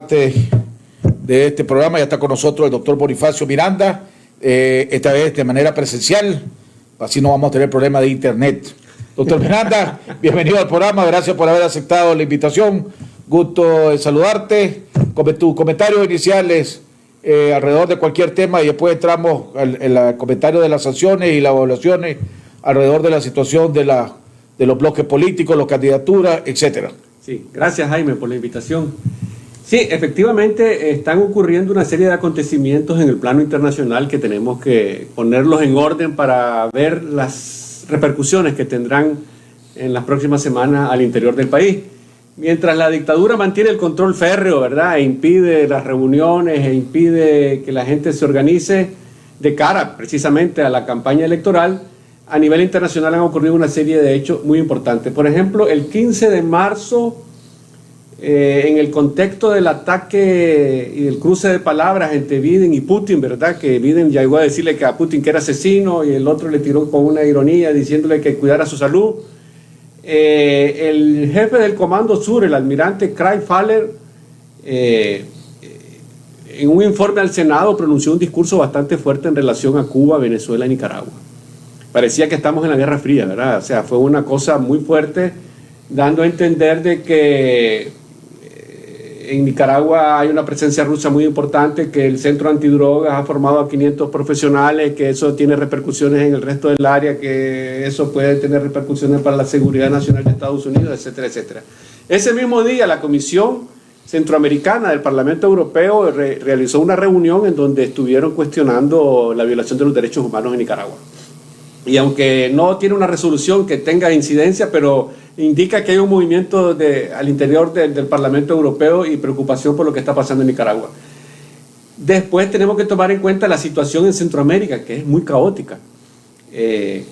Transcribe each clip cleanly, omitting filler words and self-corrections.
de este programa. Ya está con nosotros el doctor Bonifacio Miranda, esta vez de manera presencial, así no vamos a tener problema de internet. Doctor Miranda, bienvenido al programa, gracias por haber aceptado la invitación, gusto en saludarte, con tus comentarios iniciales alrededor de cualquier tema y después entramos al comentario de las sanciones y las evaluaciones alrededor de la situación de los bloques políticos, las candidaturas, etcétera. Sí, gracias Jaime por la invitación. Sí, efectivamente están ocurriendo una serie de acontecimientos en el plano internacional que tenemos que ponerlos en orden para ver las repercusiones que tendrán en las próximas semanas al interior del país. Mientras la dictadura mantiene el control férreo, ¿verdad?, e impide las reuniones, e impide que la gente se organice de cara precisamente a la campaña electoral, a nivel internacional han ocurrido una serie de hechos muy importantes. Por ejemplo, el 15 de marzo... en el contexto del ataque y del cruce de palabras entre Biden y Putin, ¿verdad? Que Biden llegó a decirle que a Putin que era asesino y el otro le tiró con una ironía diciéndole que cuidara su salud. El jefe del Comando Sur, el almirante Craig Faller, en un informe al Senado pronunció un discurso bastante fuerte en relación a Cuba, Venezuela y Nicaragua. Parecía que estamos en la Guerra Fría, ¿verdad? O sea, fue una cosa muy fuerte, dando a entender de que en Nicaragua hay una presencia rusa muy importante, que el centro antidrogas ha formado a 500 profesionales, que eso tiene repercusiones en el resto del área, que eso puede tener repercusiones para la seguridad nacional de Estados Unidos, etcétera, etcétera. Ese mismo día la Comisión Centroamericana del Parlamento Europeo realizó una reunión en donde estuvieron cuestionando la violación de los derechos humanos en Nicaragua. Y aunque no tiene una resolución que tenga incidencia, pero indica que hay un movimiento al interior del Parlamento Europeo y preocupación por lo que está pasando en Nicaragua. Después tenemos que tomar en cuenta la situación en Centroamérica, que es muy caótica.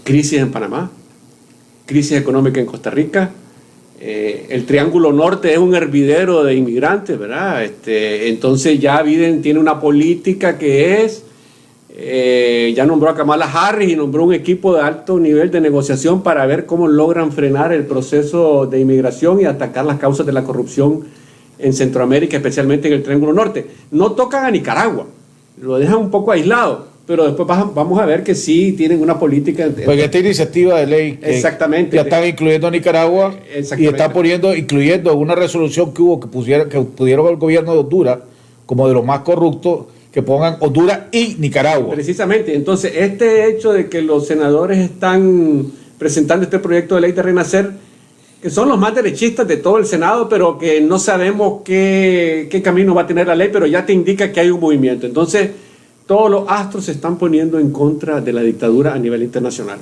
Crisis en Panamá, crisis económica en Costa Rica, el Triángulo Norte es un hervidero de inmigrantes, ¿verdad? Entonces ya Biden tiene una política que es... ya nombró a Kamala Harris y nombró un equipo de alto nivel de negociación para ver cómo logran frenar el proceso de inmigración y atacar las causas de la corrupción en Centroamérica, especialmente en el Triángulo Norte. No tocan a Nicaragua, lo dejan un poco aislado, pero después vamos a ver que sí tienen una política. Porque esta iniciativa de ley que exactamente, ya están incluyendo a Nicaragua y están incluyendo una resolución que hubo que pudieron el gobierno de Honduras como de los más corruptos, que pongan Honduras y Nicaragua. Precisamente, entonces este hecho de que los senadores están presentando este proyecto de ley de Renacer, que son los más derechistas de todo el Senado, pero que no sabemos qué camino va a tener la ley, pero ya te indica que hay un movimiento. Entonces todos los astros se están poniendo en contra de la dictadura a nivel internacional.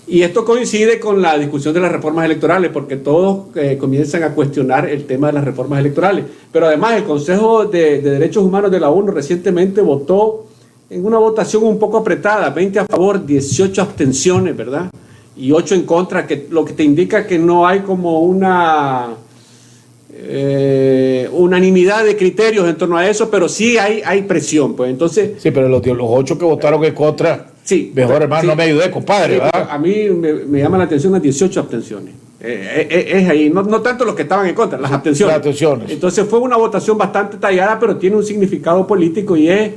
Y esto coincide con la discusión de las reformas electorales, porque todos comienzan a cuestionar el tema de las reformas electorales. Pero además el Consejo de Derechos Humanos de la ONU recientemente votó en una votación un poco apretada, 20 a favor, 18 abstenciones, ¿verdad? Y 8 en contra, que lo que te indica que no hay como una unanimidad de criterios en torno a eso, pero sí hay presión, pues entonces... Sí, pero los 8 que votaron en contra... Sí, mejor hermano, sí, no me ayudé, compadre, sí, ¿verdad? A mí me llama la atención las 18 abstenciones. Es ahí, no tanto los que estaban en contra, las abstenciones. Las abstenciones. Entonces fue una votación bastante tallada, pero tiene un significado político y es,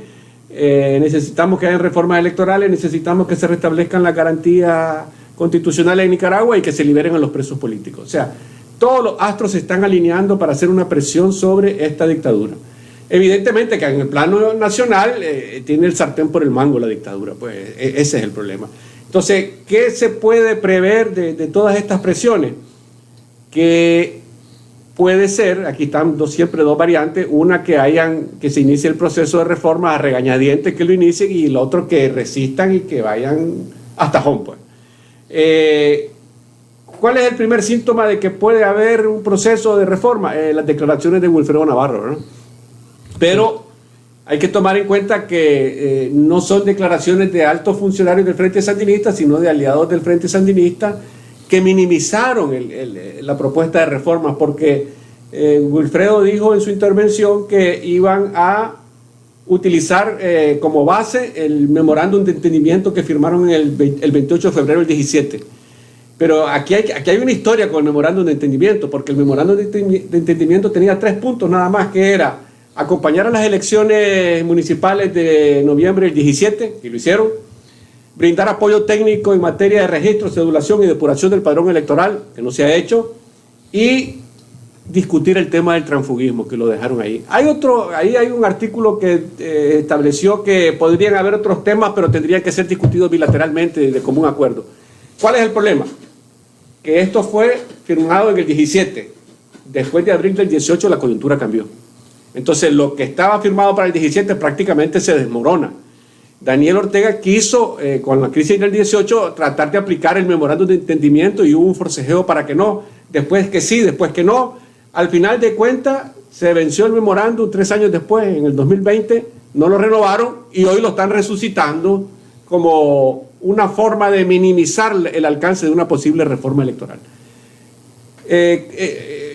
necesitamos que haya reformas electorales, necesitamos que se restablezcan las garantías constitucionales en Nicaragua y que se liberen a los presos políticos. O sea, todos los astros se están alineando para hacer una presión sobre esta dictadura. Evidentemente que en el plano nacional tiene el sartén por el mango la dictadura, pues ese es el problema. Entonces, ¿qué se puede prever de todas estas presiones? Que puede ser, aquí están siempre dos variantes, una que se inicie el proceso de reforma a regañadientes que lo inicien y el otro que resistan y que vayan hasta home, pues. ¿Cuál es el primer síntoma de que puede haber un proceso de reforma? Las declaraciones de Wilfredo Navarro, ¿no? Pero hay que tomar en cuenta que no son declaraciones de altos funcionarios del Frente Sandinista, sino de aliados del Frente Sandinista que minimizaron la propuesta de reformas, porque Wilfredo dijo en su intervención que iban a utilizar como base el memorándum de entendimiento que firmaron el 28 de febrero del 17. Pero aquí hay una historia con el memorándum de entendimiento, porque el memorándum de entendimiento tenía 3 puntos nada más, que era acompañar a las elecciones municipales de noviembre del 17, y lo hicieron, brindar apoyo técnico en materia de registro, cedulación y depuración del padrón electoral, que no se ha hecho, y discutir el tema del transfugismo, que lo dejaron ahí. Ahí hay un artículo que estableció que podrían haber otros temas, pero tendrían que ser discutidos bilateralmente de común acuerdo. ¿Cuál es el problema? Que esto fue firmado en el 17. Después de abril del 18 la coyuntura cambió. Entonces lo que estaba firmado para el 17 prácticamente se desmorona. Daniel Ortega quiso, con la crisis del 18, tratar de aplicar el memorándum de entendimiento y hubo un forcejeo para que no. Después que sí, después que no. Al final de cuentas, se venció el memorándum 3 años después, en el 2020, no lo renovaron y hoy lo están resucitando como una forma de minimizar el alcance de una posible reforma electoral.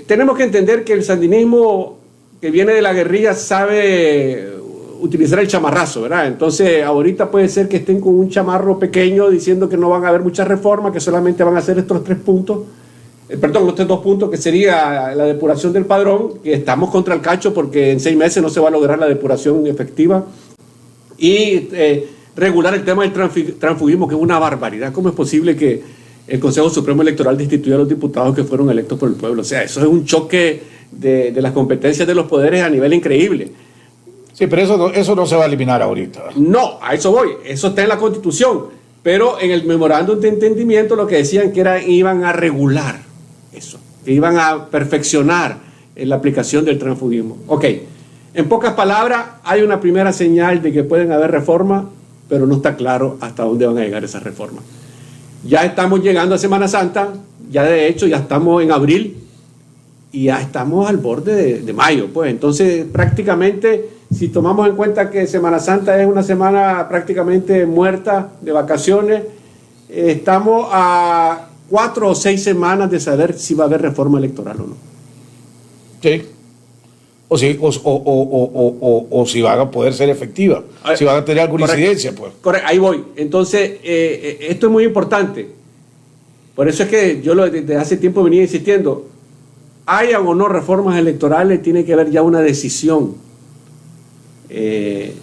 Tenemos que entender que el sandinismo que viene de la guerrilla sabe utilizar el chamarrazo, ¿verdad? Entonces, ahorita puede ser que estén con un chamarro pequeño diciendo que no van a haber muchas reformas, que solamente van a hacer estos 3 puntos. Estos 2 puntos, que sería la depuración del padrón, que estamos contra el cacho porque en 6 meses no se va a lograr la depuración efectiva, y regular el tema del transfugismo, que es una barbaridad. ¿Cómo es posible que el Consejo Supremo Electoral destituya a los diputados que fueron electos por el pueblo? O sea, eso es un choque de las competencias de los poderes a nivel increíble. Sí, pero eso no se va a eliminar ahorita. No, a eso voy. Eso está en la Constitución. Pero en el memorándum de entendimiento lo que decían que iban a regular eso, que iban a perfeccionar la aplicación del transfugismo. Ok, en pocas palabras, hay una primera señal de que pueden haber reformas, pero no está claro hasta dónde van a llegar esas reformas. Ya estamos llegando a Semana Santa, ya de hecho ya estamos en abril y ya estamos al borde de mayo. Pues entonces prácticamente, si tomamos en cuenta que Semana Santa es una semana prácticamente muerta de vacaciones, estamos a 4 o 6 semanas de saber si va a haber reforma electoral o no. Sí. O si van a poder ser efectivas, si van a tener alguna incidencia, pues. Correcto, ahí voy. Entonces, esto es muy importante. Por eso es que yo desde hace tiempo venía insistiendo, hayan o no reformas electorales, tiene que haber ya una decisión de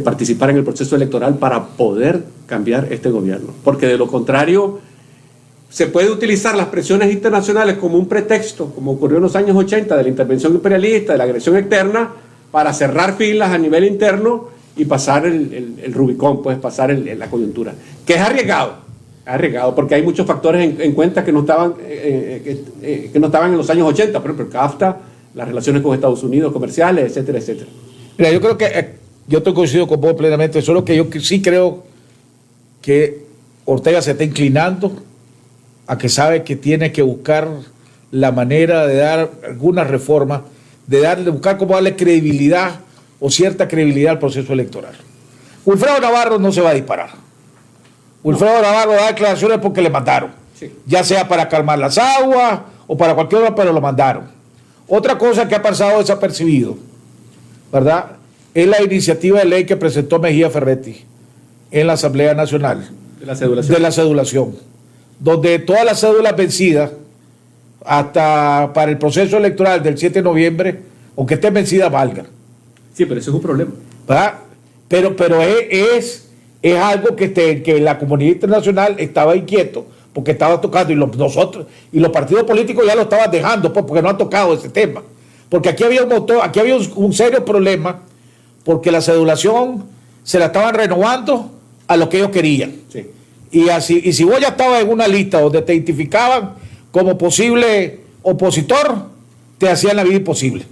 participar en el proceso electoral para poder cambiar este gobierno. Porque de lo contrario, se puede utilizar las presiones internacionales como un pretexto, como ocurrió en los años 80 de la intervención imperialista, de la agresión externa, para cerrar filas a nivel interno y pasar el Rubicón, pues pasar la coyuntura. Que es arriesgado, porque hay muchos factores en cuenta que no estaban en los años 80, por ejemplo, el CAFTA, las relaciones con Estados Unidos, comerciales, etcétera, etcétera. Mira, yo creo que yo estoy coincido con vos plenamente, solo que yo sí creo que Ortega se está inclinando a que sabe que tiene que buscar la manera de dar algunas reformas, de buscar cómo darle credibilidad o cierta credibilidad al proceso electoral. Wilfredo Navarro no se va a disparar. Wilfredo Navarro da declaraciones porque le mandaron, sí, ya sea para calmar las aguas o para cualquier otra, pero lo mandaron. Otra cosa que ha pasado desapercibido, ¿verdad?, es la iniciativa de ley que presentó Mejía Ferretti en la Asamblea Nacional de la cedulación, donde todas las cédulas vencidas hasta para el proceso electoral del 7 de noviembre, aunque estén vencidas, valgan. Sí, pero eso es un problema, ¿verdad? Pero es algo que la comunidad internacional estaba inquieto, porque estaba tocando, y nosotros y los partidos políticos ya lo estaban dejando, pues, porque no han tocado ese tema. Porque aquí había un serio problema, porque la cedulación se la estaban renovando a lo que ellos querían. Sí. Y si vos ya estabas en una lista donde te identificaban como posible opositor, te hacían la vida imposible.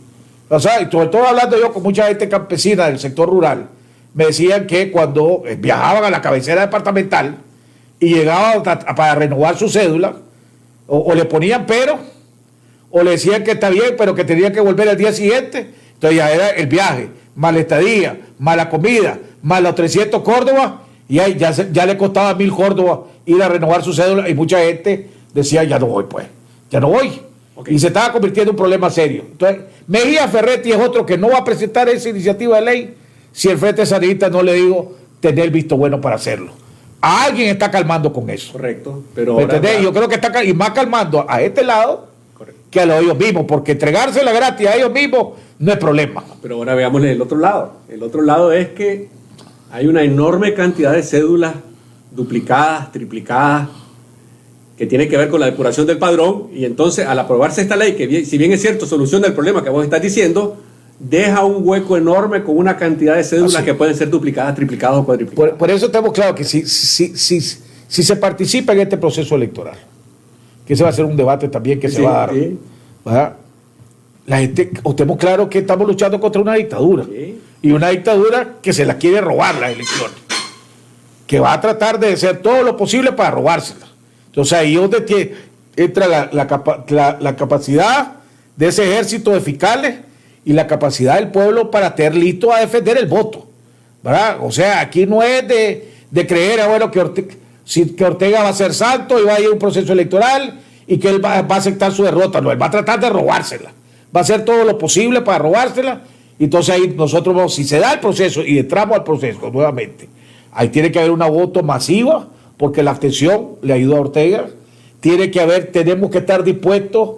O sea, y sobre todo hablando yo con mucha gente campesina del sector rural, me decían que cuando viajaban a la cabecera departamental y llegaban para renovar su cédula, o le ponían pero, o le decían que está bien, pero que tenía que volver al día siguiente, entonces ya era el viaje, más la estadía, más la comida, más los 300 córdobas, y ahí ya le costaba 1.000 córdobas ir a renovar su cédula, y mucha gente decía, ya no voy, pues, ya no voy. Okay. Y se estaba convirtiendo en un problema serio. Entonces, Mejía Ferretti es otro que no va a presentar esa iniciativa de ley si el Frente Sandinista no le digo tener visto bueno para hacerlo. A alguien está calmando con eso. Correcto. Pero ¿me entendés? Yo creo que está y más calmando a este lado. Correcto. que a ellos mismos, porque entregársela gratis a ellos mismos no es problema. Pero ahora veamos el otro lado. El otro lado es que hay una enorme cantidad de cédulas duplicadas, triplicadas, que tiene que ver con la depuración del padrón, y entonces al aprobarse esta ley, que si bien es cierto, soluciona el problema que vos estás diciendo, deja un hueco enorme con una cantidad de cédulas que pueden ser duplicadas, triplicadas o cuadriplicadas. Por eso tenemos claro que si se participa en este proceso electoral, que ese va a ser un debate también que se va a dar, ¿verdad? La gente, tenemos claro que estamos luchando contra una dictadura, y una dictadura que se la quiere robar las elecciones, que va a tratar de hacer todo lo posible para robársela. Entonces ahí es donde entra la capacidad de ese ejército de fiscales y la capacidad del pueblo para estar listo a defender el voto, ¿verdad? O sea, aquí no es de creer, bueno, que Ortega va a ser santo y va a ir a un proceso electoral y que él va a aceptar su derrota. No, él va a tratar de robársela. Va a hacer todo lo posible para robársela. Entonces ahí nosotros vamos, si se da el proceso y entramos al proceso nuevamente, ahí tiene que haber una voto masiva, porque la abstención le ayuda a Ortega. Tenemos que estar dispuestos,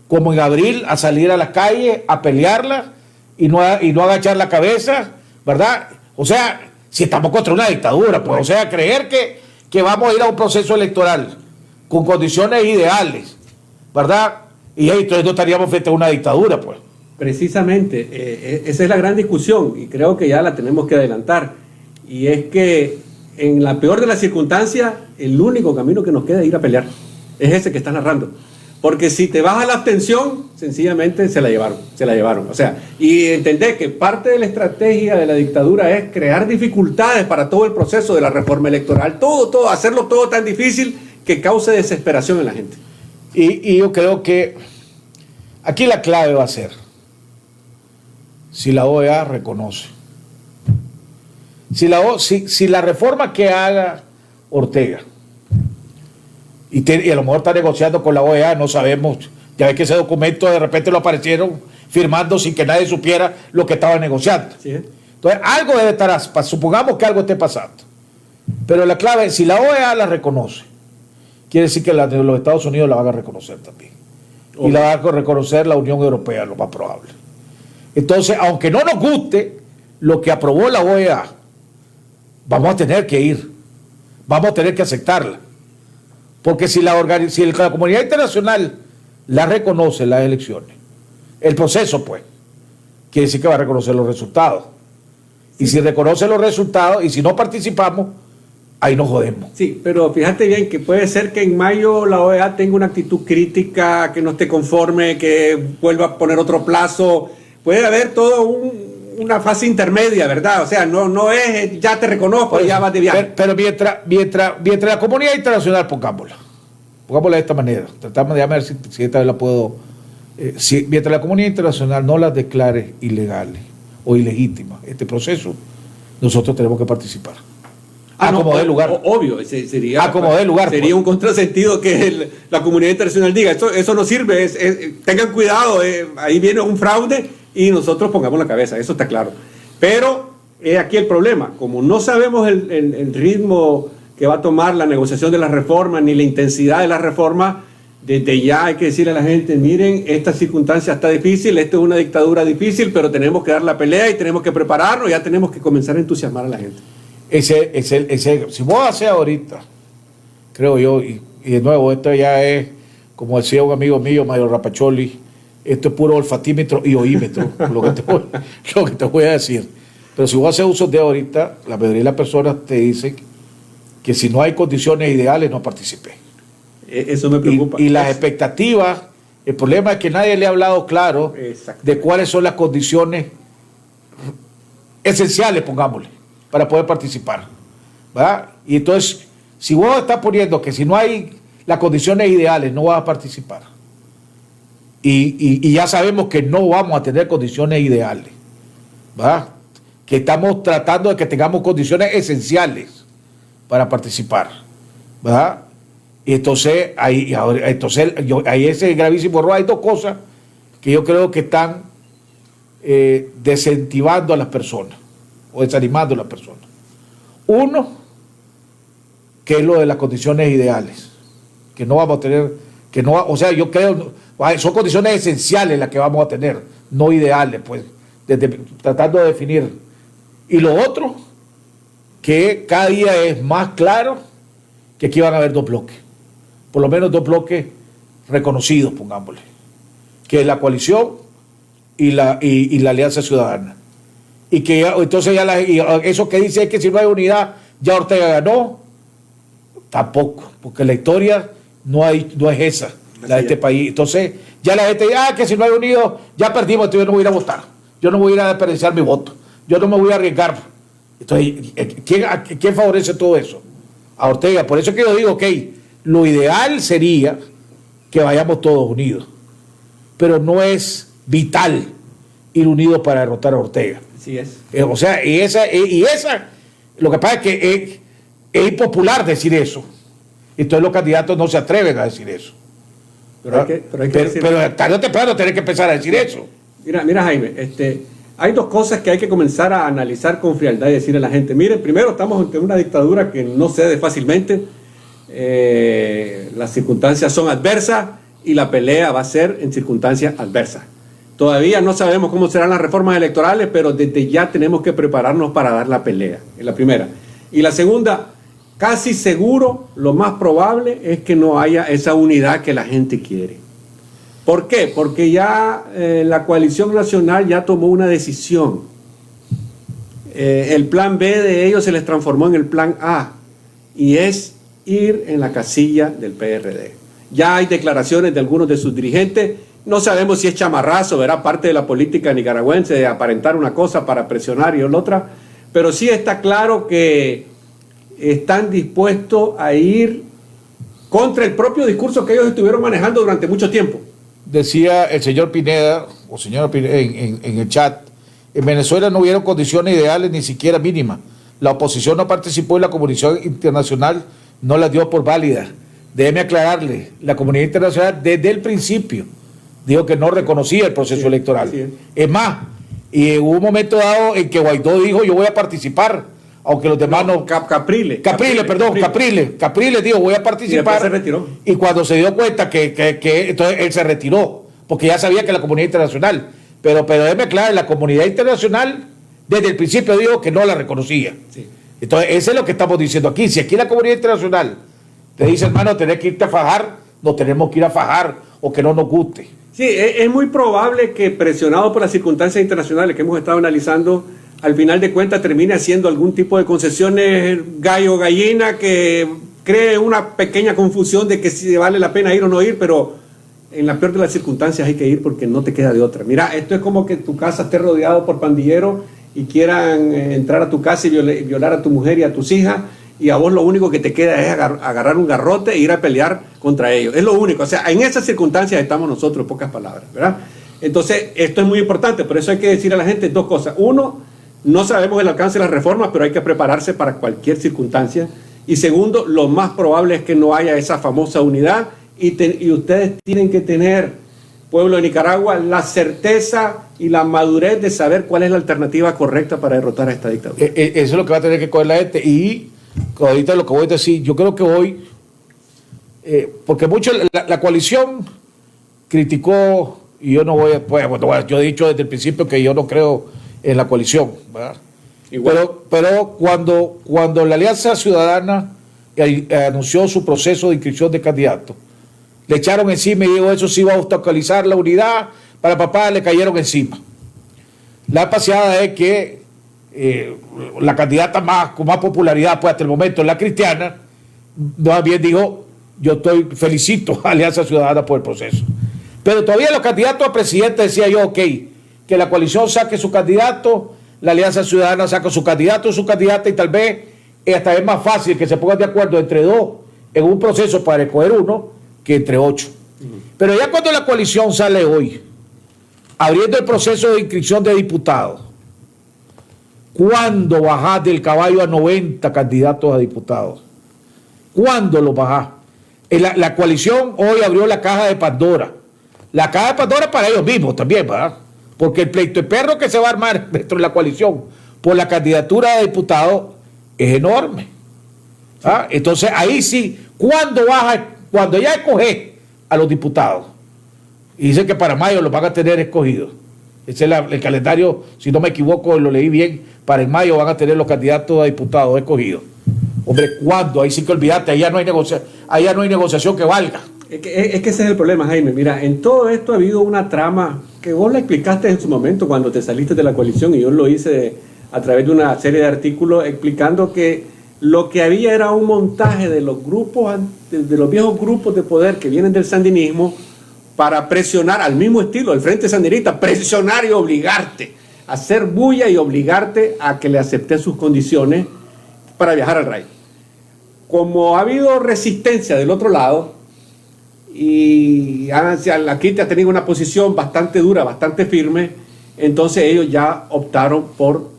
como en abril, a salir a la calle, a pelearla y no agachar la cabeza, ¿verdad? O sea, si estamos contra una dictadura, pues, o sea, creer que vamos a ir a un proceso electoral con condiciones ideales, ¿verdad? Y entonces no estaríamos frente a una dictadura, pues. Precisamente, esa es la gran discusión, y creo que ya la tenemos que adelantar, y es que en la peor de las circunstancias, el único camino que nos queda es ir a pelear. Es ese que estás narrando. Porque si te vas a la abstención, sencillamente se la llevaron. O sea, y entender que parte de la estrategia de la dictadura es crear dificultades para todo el proceso de la reforma electoral. Hacerlo todo tan difícil que cause desesperación en la gente. Y yo creo que aquí la clave va a ser si la OEA reconoce. Si la reforma que haga Ortega, y a lo mejor está negociando con la OEA, no sabemos, ya ves que ese documento de repente lo aparecieron firmando sin que nadie supiera lo que estaban negociando. Sí. Entonces, algo debe estar, supongamos que algo esté pasando. Pero la clave es, si la OEA la reconoce, quiere decir que los Estados Unidos la van a reconocer también. Y la va a reconocer la Unión Europea, lo más probable. Entonces, aunque no nos guste lo que aprobó la OEA, vamos a tener que ir, vamos a tener que aceptarla, porque si la comunidad internacional la reconoce, las elecciones, el proceso, pues, quiere decir que va a reconocer los resultados, y si reconoce los resultados y si no participamos, ahí nos jodemos. Sí, pero fíjate bien que puede ser que en mayo la OEA tenga una actitud crítica, que no esté conforme, que vuelva a poner otro plazo. Puede haber todo una fase intermedia, ¿verdad? O sea, no es ya te reconozco y ya vas de viaje. Pero mientras la comunidad internacional, pongámosla de esta manera, tratamos de ver si esta vez la puedo, mientras la comunidad internacional no las declare ilegales o ilegítimas, este proceso, nosotros tenemos que participar. Como dé lugar. Obvio, sería pues. Un contrasentido que la comunidad internacional diga, eso no sirve, tengan cuidado, ahí viene un fraude y nosotros pongamos la cabeza, eso está claro. Pero aquí el problema, como no sabemos el ritmo que va a tomar la negociación de la reforma, ni la intensidad de la reforma, desde ya hay que decirle a la gente, miren, esta circunstancia está difícil, esto es una dictadura difícil, pero tenemos que dar la pelea y tenemos que prepararnos, ya tenemos que comenzar a entusiasmar a la gente. Si vos haces ahorita, creo yo, y de nuevo, esto ya es, como decía un amigo mío, Mario Rapacholi, esto es puro olfatímetro y oímetro, lo que te voy a decir. Pero si vos haces uso de ahorita, la mayoría de las personas te dicen que si no hay condiciones ideales, no participes. Eso me preocupa. Y las expectativas, el problema es que nadie le ha hablado claro de cuáles son las condiciones esenciales, pongámosle, para poder participar, ¿verdad? Y entonces, si vos estás poniendo que si no hay las condiciones ideales, no vas a participar, y ya sabemos que no vamos a tener condiciones ideales, ¿verdad? Que estamos tratando de que tengamos condiciones esenciales para participar, ¿verdad? Y entonces, ahí ese gravísimo error. Hay dos cosas que yo creo que están desincentivando a las personas o desanimando a las personas. Uno, que es lo de las condiciones ideales, que no vamos a tener, o sea, yo creo, son condiciones esenciales las que vamos a tener, no ideales, pues, tratando de definir. Y lo otro, que cada día es más claro que aquí van a haber dos bloques, por lo menos dos bloques reconocidos, pongámosle, que es la coalición y la Alianza Ciudadana. Y que ya, entonces eso que dice es que si no hay unidad, ya Ortega ganó, tampoco, porque la historia no es esa, la de este país. Entonces, ya la gente dice, que si no hay unido, ya perdimos, entonces yo no voy a ir a votar, yo no voy a ir a desperdiciar mi voto, yo no me voy a arriesgar. Entonces, ¿quién favorece todo eso? A Ortega. Por eso es que yo digo, lo ideal sería que vayamos todos unidos, pero no es vital ir unidos para derrotar a Ortega. Así es. O sea, y esa, lo que pasa es que es impopular decir eso. Entonces los candidatos no se atreven a decir eso. Pero tarde o temprano tenés que empezar a decir eso. Mira Jaime, hay dos cosas que hay que comenzar a analizar con frialdad y decirle a la gente. Miren, primero estamos ante una dictadura que no cede fácilmente. Las circunstancias son adversas y la pelea va a ser en circunstancias adversas. Todavía no sabemos cómo serán las reformas electorales, pero desde ya tenemos que prepararnos para dar la pelea. Es la primera. Y la segunda, casi seguro, lo más probable es que no haya esa unidad que la gente quiere. ¿Por qué? Porque ya la coalición nacional ya tomó una decisión. El plan B de ellos se les transformó en el plan A, y es ir en la casilla del PRD. Ya hay declaraciones de algunos de sus dirigentes. No sabemos si es chamarrazo, verá, parte de la política nicaragüense de aparentar una cosa para presionar y la otra, pero sí está claro que están dispuestos a ir contra el propio discurso que ellos estuvieron manejando durante mucho tiempo. Decía el señor Pineda, o señora Pineda, en el chat, en Venezuela no hubieron condiciones ideales ni siquiera mínimas. La oposición no participó y la comunidad internacional no las dio por válidas. Déjeme aclararle, la comunidad internacional desde el principio dijo que no reconocía el proceso electoral. Es más, y hubo un momento dado en que Guaidó dijo, yo voy a participar, aunque los demás no... Capriles dijo, voy a participar. Y se retiró. Y cuando se dio cuenta que entonces él se retiró, porque ya sabía que la comunidad internacional, pero déjeme aclarar, la comunidad internacional desde el principio dijo que no la reconocía. Sí. Entonces, eso es lo que estamos diciendo aquí. Si aquí la comunidad internacional te dice, hermano, tenés que irte a fajar, nos tenemos que ir a fajar, o que no nos guste. Sí, es muy probable que, presionado por las circunstancias internacionales que hemos estado analizando, al final de cuentas termine haciendo algún tipo de concesiones gallo-gallina que cree una pequeña confusión de que si vale la pena ir o no ir, pero en la peor de las circunstancias hay que ir porque no te queda de otra. Mira, esto es como que tu casa esté rodeado por pandilleros y quieran entrar a tu casa y violar a tu mujer y a tus hijas, y a vos lo único que te queda es agarrar un garrote e ir a pelear contra ellos. Es lo único. O sea, en esas circunstancias estamos nosotros, en pocas palabras, ¿verdad? Entonces, esto es muy importante. Por eso hay que decir a la gente dos cosas. Uno, no sabemos el alcance de las reformas, pero hay que prepararse para cualquier circunstancia. Y segundo, lo más probable es que no haya esa famosa unidad. Y ustedes tienen que tener, pueblo de Nicaragua, la certeza y la madurez de saber cuál es la alternativa correcta para derrotar a esta dictadura. Eso es lo que va a tener que coger la gente. Y ahorita lo que voy a decir, yo creo que hoy, porque mucho la coalición criticó, y yo no voy a, bueno, yo he dicho desde el principio que yo no creo en la coalición, ¿verdad? Pero cuando la Alianza Ciudadana anunció su proceso de inscripción de candidatos, le echaron encima y dijo, eso sí va a obstaculizar la unidad, para papá le cayeron encima. La paseada es que la candidata con más popularidad pues hasta el momento, la cristiana, más bien dijo, yo felicito a Alianza Ciudadana por el proceso. Pero todavía los candidatos a presidente decía yo, ok, que la coalición saque su candidato, la Alianza Ciudadana saque su candidato o su candidata, y tal vez hasta es más fácil que se pongan de acuerdo entre dos en un proceso para escoger uno que entre 8. Pero ya cuando la coalición sale hoy, abriendo el proceso de inscripción de diputados, ¿cuándo bajás del caballo a 90 candidatos a diputados? ¿Cuándo lo bajás? La coalición hoy abrió la caja de Pandora. La caja de Pandora para ellos mismos también, ¿verdad? Porque el pleito de perro que se va a armar dentro de la coalición por la candidatura de diputados es enorme. ¿Ah? Entonces ahí sí, cuando ya escoges a los diputados, Y dicen que para mayo los van a tener escogidos. Ese es el calendario, si no me equivoco, lo leí bien. Para en mayo van a tener los candidatos a diputados escogidos. Hombre, ¿cuándo? Ahí sí que olvídate, allá no hay negociación que valga. Es que ese es el problema, Jaime. Mira, en todo esto ha habido una trama que vos la explicaste en su momento cuando te saliste de la coalición, y yo lo hice a través de una serie de artículos explicando que lo que había era un montaje de los grupos, de los viejos grupos de poder que vienen del sandinismo, para presionar al mismo estilo, el Frente Sandinista, presionar y obligarte a hacer bulla y obligarte a que le aceptes sus condiciones para viajar al RAI. Como ha habido resistencia del otro lado, y aquí te ha tenido una posición bastante dura, bastante firme, entonces ellos ya optaron por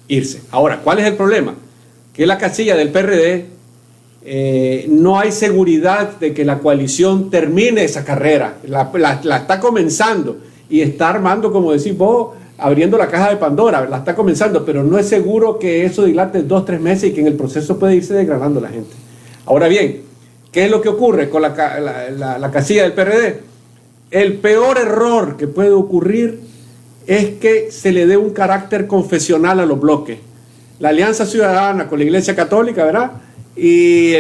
irse. Ahora, ¿cuál es el problema? Que la casilla del PRD, no hay seguridad de que la coalición termine esa carrera, la está comenzando y está armando, como decís vos, abriendo la caja de Pandora, la está comenzando, pero no es seguro que eso dilate 2-3 meses y que en el proceso puede irse degradando la gente. Ahora bien, ¿qué es lo que ocurre con la casilla del PRD? El peor error que puede ocurrir es que se le dé un carácter confesional a los bloques. La Alianza Ciudadana con la Iglesia Católica, ¿verdad? Y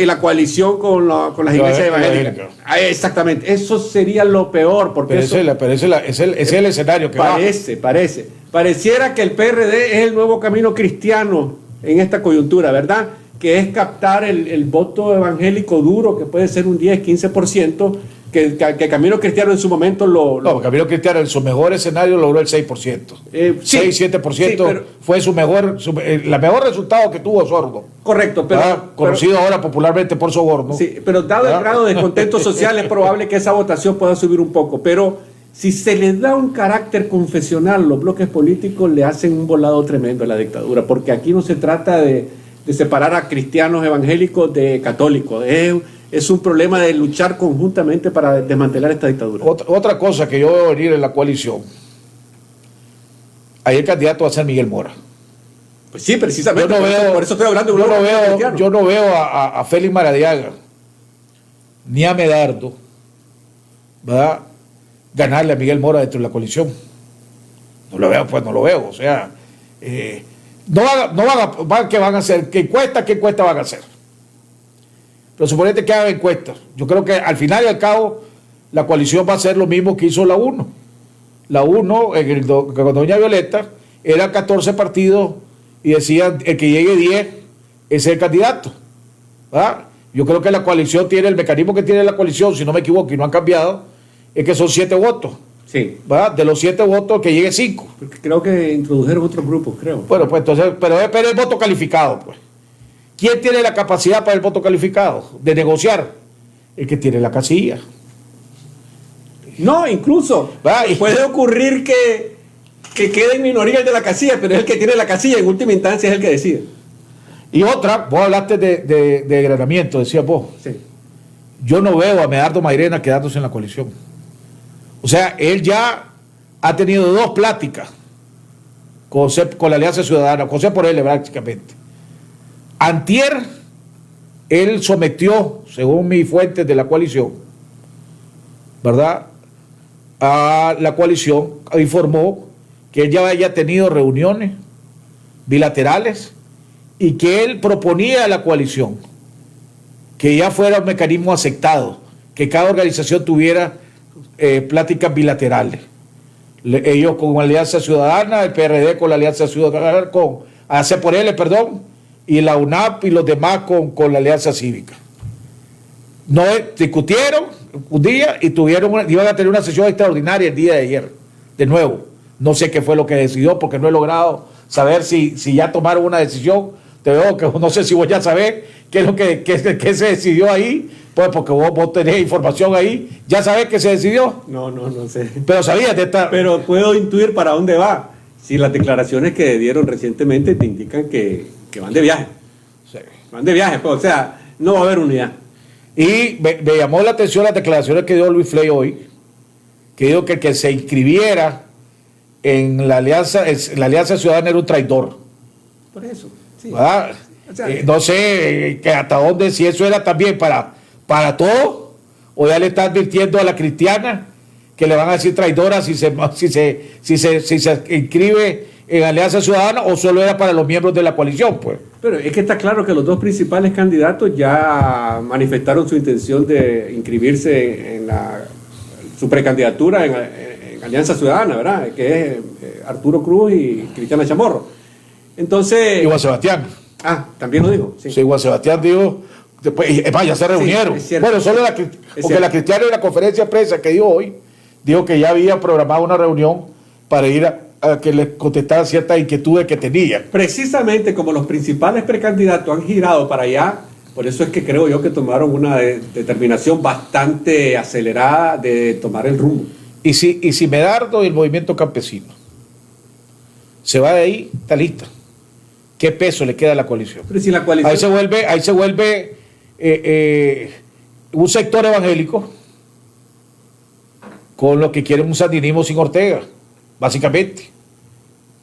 la coalición con las iglesias evangélicas. Exactamente, eso sería lo peor. Porque ese es el escenario que pareciera que el PRD es el nuevo camino cristiano en esta coyuntura, ¿verdad? Que es captar el voto evangélico duro, que puede ser un 10-15%, que Camino Cristiano en su momento No, Camino Cristiano en su mejor escenario logró el 6%. 6-7% fue la mejor resultado que tuvo Sordo. Correcto, conocido ahora popularmente por Soborno. Sí, pero dado el grado de descontento social es probable que esa votación pueda subir un poco, pero si se les da un carácter confesional, los bloques políticos le hacen un volado tremendo a la dictadura, porque aquí no se trata de separar a cristianos evangélicos de católicos, es un problema de luchar conjuntamente para desmantelar esta dictadura. Otra cosa que yo veo venir en la coalición, ahí el candidato va a ser Miguel Mora. Pues sí, precisamente, por eso estoy hablando de yo no veo a Félix Maradiaga ni a Medardo, ¿verdad?, ganarle a Miguel Mora dentro de la coalición. No lo veo, o sea, ¿qué van a hacer? ¿Qué encuesta van a hacer? Pero suponete que hagan encuestas. Yo creo que al final y al cabo la coalición va a hacer lo mismo que hizo la 1. La 1, con doña Violeta, eran 14 partidos y decían el que llegue 10 es el candidato, ¿verdad? Yo creo que la coalición tiene el mecanismo que tiene la coalición, si no me equivoco y no han cambiado, es que son 7 votos. Sí. ¿Verdad? De los 7 votos que llegue 5. Porque creo que introdujeron otros grupos, creo. Bueno, pues entonces, pero es el voto calificado, pues. ¿Quién tiene la capacidad para el voto calificado? De negociar. El que tiene la casilla. No, incluso puede ocurrir que quede en minoría el de la casilla, pero es el que tiene la casilla, en última instancia es el que decide. Y otra, vos hablaste de degradamiento, decías vos. Sí. Yo no veo a Medardo Mairena quedándose en la coalición. O sea, él ya ha tenido 2 pláticas con la Alianza Ciudadana, José por él prácticamente. Antier, él sometió, según mis fuentes de la coalición, ¿verdad?, a la coalición, informó que él ya había tenido reuniones bilaterales y que él proponía a la coalición que ya fuera un mecanismo aceptado, que cada organización tuviera pláticas bilaterales. Ellos con la Alianza Ciudadana, el PRD con la Alianza Ciudadana, con AC por L, y la UNAP y los demás con la Alianza Cívica. No discutieron un día y iban a tener una sesión extraordinaria el día de ayer, de nuevo. No sé qué fue lo que decidió, porque no he logrado saber si ya tomaron una decisión. Te veo que no sé si vos ya sabés qué es lo que se decidió ahí, pues porque vos tenés información ahí. ¿Ya sabés qué se decidió? No sé. Pero sabías de esta... Pero puedo intuir para dónde va. Si las declaraciones que dieron recientemente te indican que van de viaje. Sí. Van de viaje, pues, o sea, no va a haber unidad. Y me llamó la atención las declaraciones que dio Luis Fley hoy, que dijo que el que se inscribiera en la Alianza Ciudadana era un traidor. Por eso, sí. O sea, no sé que hasta dónde, si eso era también para todo, o ya le está advirtiendo a la cristiana que le van a decir traidora si se inscribe en Alianza Ciudadana o solo era para los miembros de la coalición, pues. Pero es que está claro que los dos principales candidatos ya manifestaron su intención de inscribirse en su precandidatura en Alianza Ciudadana, ¿verdad? Que es Arturo Cruz y Cristiana Chamorro. Entonces... Y Juan Sebastián. También lo dijo. Sí, Juan Sebastián dijo... Después, es más, ya se reunieron. Sí, bueno, solo porque la Cristiana en la conferencia de prensa que dio hoy, dijo que ya había programado una reunión para ir a que les contestaran ciertas inquietudes que tenían. Precisamente como los principales precandidatos han girado para allá, por eso es que creo yo que tomaron una determinación bastante acelerada de tomar el rumbo. Y si Medardo y el movimiento campesino se va de ahí, está lista. ¿Qué peso le queda a la coalición? Pero si la coalición... Ahí se vuelve un sector evangélico con lo que quieren un sandinismo sin Ortega, básicamente.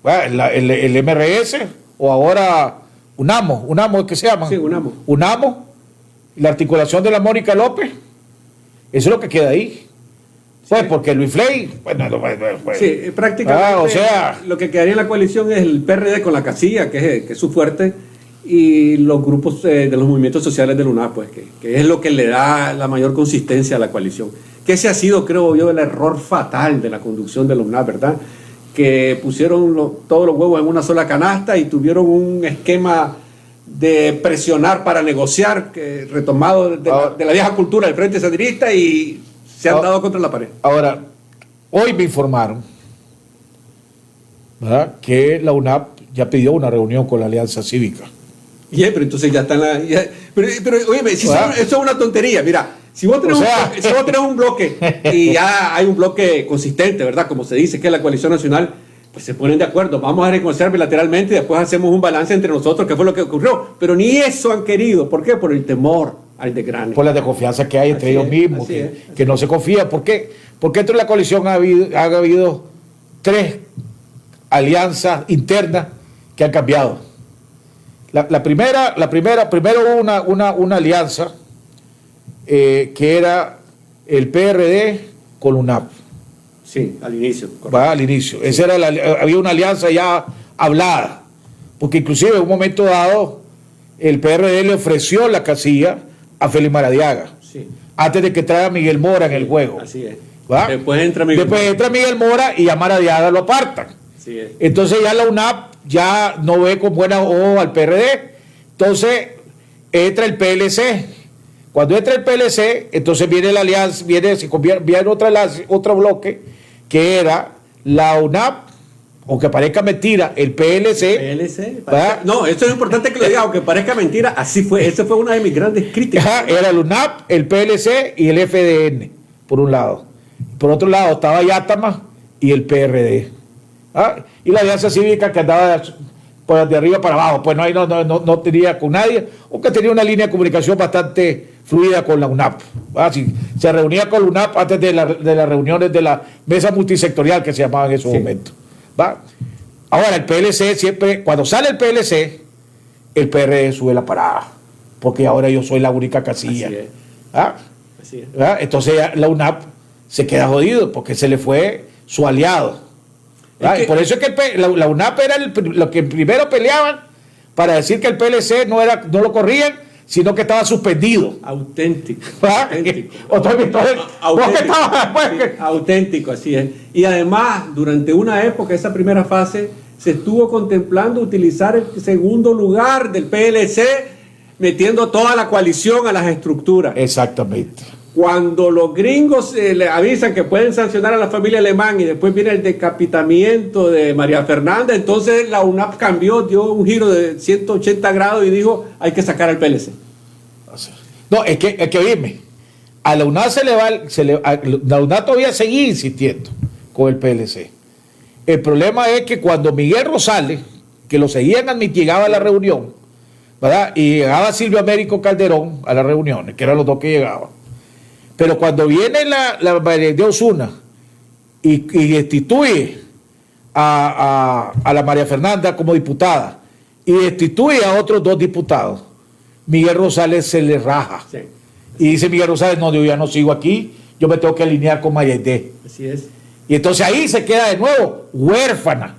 Bueno, el MRS o ahora UNAMO es que se llama. Sí, UNAMO. UNAMO, la articulación de la Mónica López, eso es lo que queda ahí. Pues porque Luis Fley, sí, prácticamente o sea, lo que quedaría en la coalición es el PRD con la casilla, que es su fuerte, y los grupos de los movimientos sociales del UNAP, pues, que es lo que le da la mayor consistencia a la coalición. Que ese ha sido, creo yo, el error fatal de la conducción de la UNAP, ¿verdad? Que pusieron todos los huevos en una sola canasta y tuvieron un esquema de presionar para negociar, retomado de la vieja cultura del Frente Sandinista, y se han dado contra la pared. Ahora, hoy me informaron, ¿verdad?, que la UNAP ya pidió una reunión con la Alianza Cívica. Pero entonces ya están pero oye, eso es una tontería. Mira, si vos tenés un bloque y ya hay un bloque consistente, ¿verdad?, como se dice, que es la coalición nacional, pues se ponen de acuerdo, vamos a negociar bilateralmente y después hacemos un balance entre nosotros, que fue lo que ocurrió. Pero ni eso han querido. ¿Por qué? Por el temor al desgrane. Por la desconfianza que hay entre ellos mismos, que no se confía. ¿Por qué? Porque dentro de la coalición ha habido 3 alianzas internas que han cambiado. Primero hubo una alianza que era el PRD con UNAP. Sí, al inicio. Al inicio. Sí. Había una alianza ya hablada, porque inclusive en un momento dado el PRD le ofreció la casilla a Félix Maradiaga, sí, antes de que traiga a Miguel Mora en el juego. Así es. ¿Va? Después entra Miguel Mora y a Maradiaga lo apartan. Así es. Entonces ya la UNAP ya no ve con buena ojo al PRD. Entonces entra el PLC. Cuando entra el PLC, entonces viene la alianza, viene otro bloque, que era la UNAP, aunque parezca mentira, el PLC. No, esto es importante que lo diga, aunque parezca mentira, así fue. Esa fue una de mis grandes críticas. Era el UNAP, el PLC y el FDN, por un lado. Por otro lado estaba Yátama y el PRD. Y la Alianza Cívica, que andaba por de arriba para abajo, pues no tenía con nadie, aunque tenía una línea de comunicación bastante fluida con la UNAP. Se reunía con la UNAP antes de las reuniones de la mesa multisectorial que se llamaba en esos momentos. Ahora el PLC siempre, cuando sale el PLC, el PRD sube la parada, porque ahora yo soy la única casilla. Así es. Entonces la UNAP se queda jodido porque se le fue su aliado. Por eso es que la UNAP era lo que primero peleaban para decir que el PLC no lo corrían, sino que estaba suspendido. Auténtico. Auténtico, así es. Y además, durante una época, esa primera fase, se estuvo contemplando utilizar el segundo lugar del PLC, metiendo toda la coalición a las estructuras. Exactamente. Cuando los gringos le avisan que pueden sancionar a la familia Alemán y después viene el decapitamiento de María Fernanda, entonces la UNAP cambió, dio un giro de 180 grados y dijo, hay que sacar al PLC. No, es que oíme, a la UNAP la UNAP todavía seguía insistiendo con el PLC. El problema es que cuando Miguel Rosales, que lo seguían llegaba a la reunión, ¿verdad?, y llegaba Silvio Américo Calderón a las reuniones, que eran los dos que llegaban. Pero cuando viene la María de Osuna y destituye a la María Fernanda como diputada y destituye a otros 2 diputados, Miguel Rosales se le raja. Sí. Y dice Miguel Rosales, no, yo ya no sigo aquí, yo me tengo que alinear con Mayedé. Así es. Y entonces ahí se queda de nuevo huérfana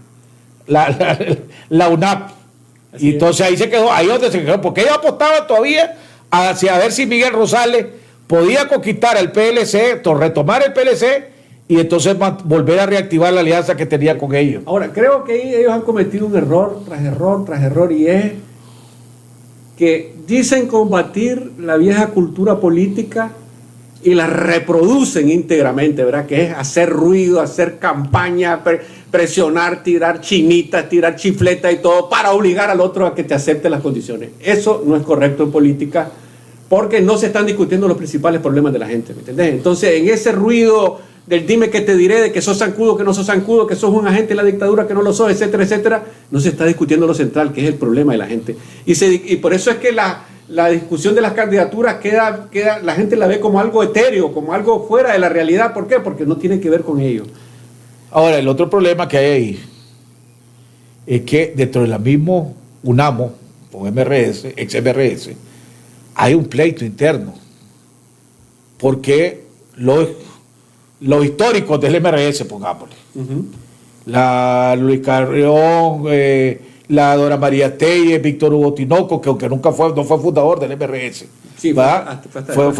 la UNAP. Así y entonces ahí se quedó, ahí donde se quedó, porque ellos apostaban todavía hacia ver si Miguel Rosales podía conquistar al PLC, retomar el PLC y entonces volver a reactivar la alianza que tenía con ellos. Ahora, creo que ellos han cometido un error tras error tras error, y es que dicen combatir la vieja cultura política y la reproducen íntegramente, ¿verdad? Que es hacer ruido, hacer campaña, presionar, tirar chinitas, tirar chifletas y todo para obligar al otro a que te acepte las condiciones. Eso no es correcto en política, porque no se están discutiendo los principales problemas de la gente, ¿me entendés? Entonces, en ese ruido del dime que te diré, de que sos zancudo, que no sos zancudo, que sos un agente de la dictadura, que no lo sos, etcétera, etcétera, no se está discutiendo lo central, que es el problema de la gente. Y por eso es que la discusión de las candidaturas queda, la gente la ve como algo etéreo, como algo fuera de la realidad. ¿Por qué? Porque no tiene que ver con ello. Ahora, el otro problema que hay ahí es que dentro de la misma UNAMO, con MRS, ex-MRS, hay un pleito interno. Porque los históricos del MRS, pongámosle, la Luis Carrión, la Dora María Telles, Víctor Hugo Tinoco, que aunque no fue fundador del MRS, sí, fue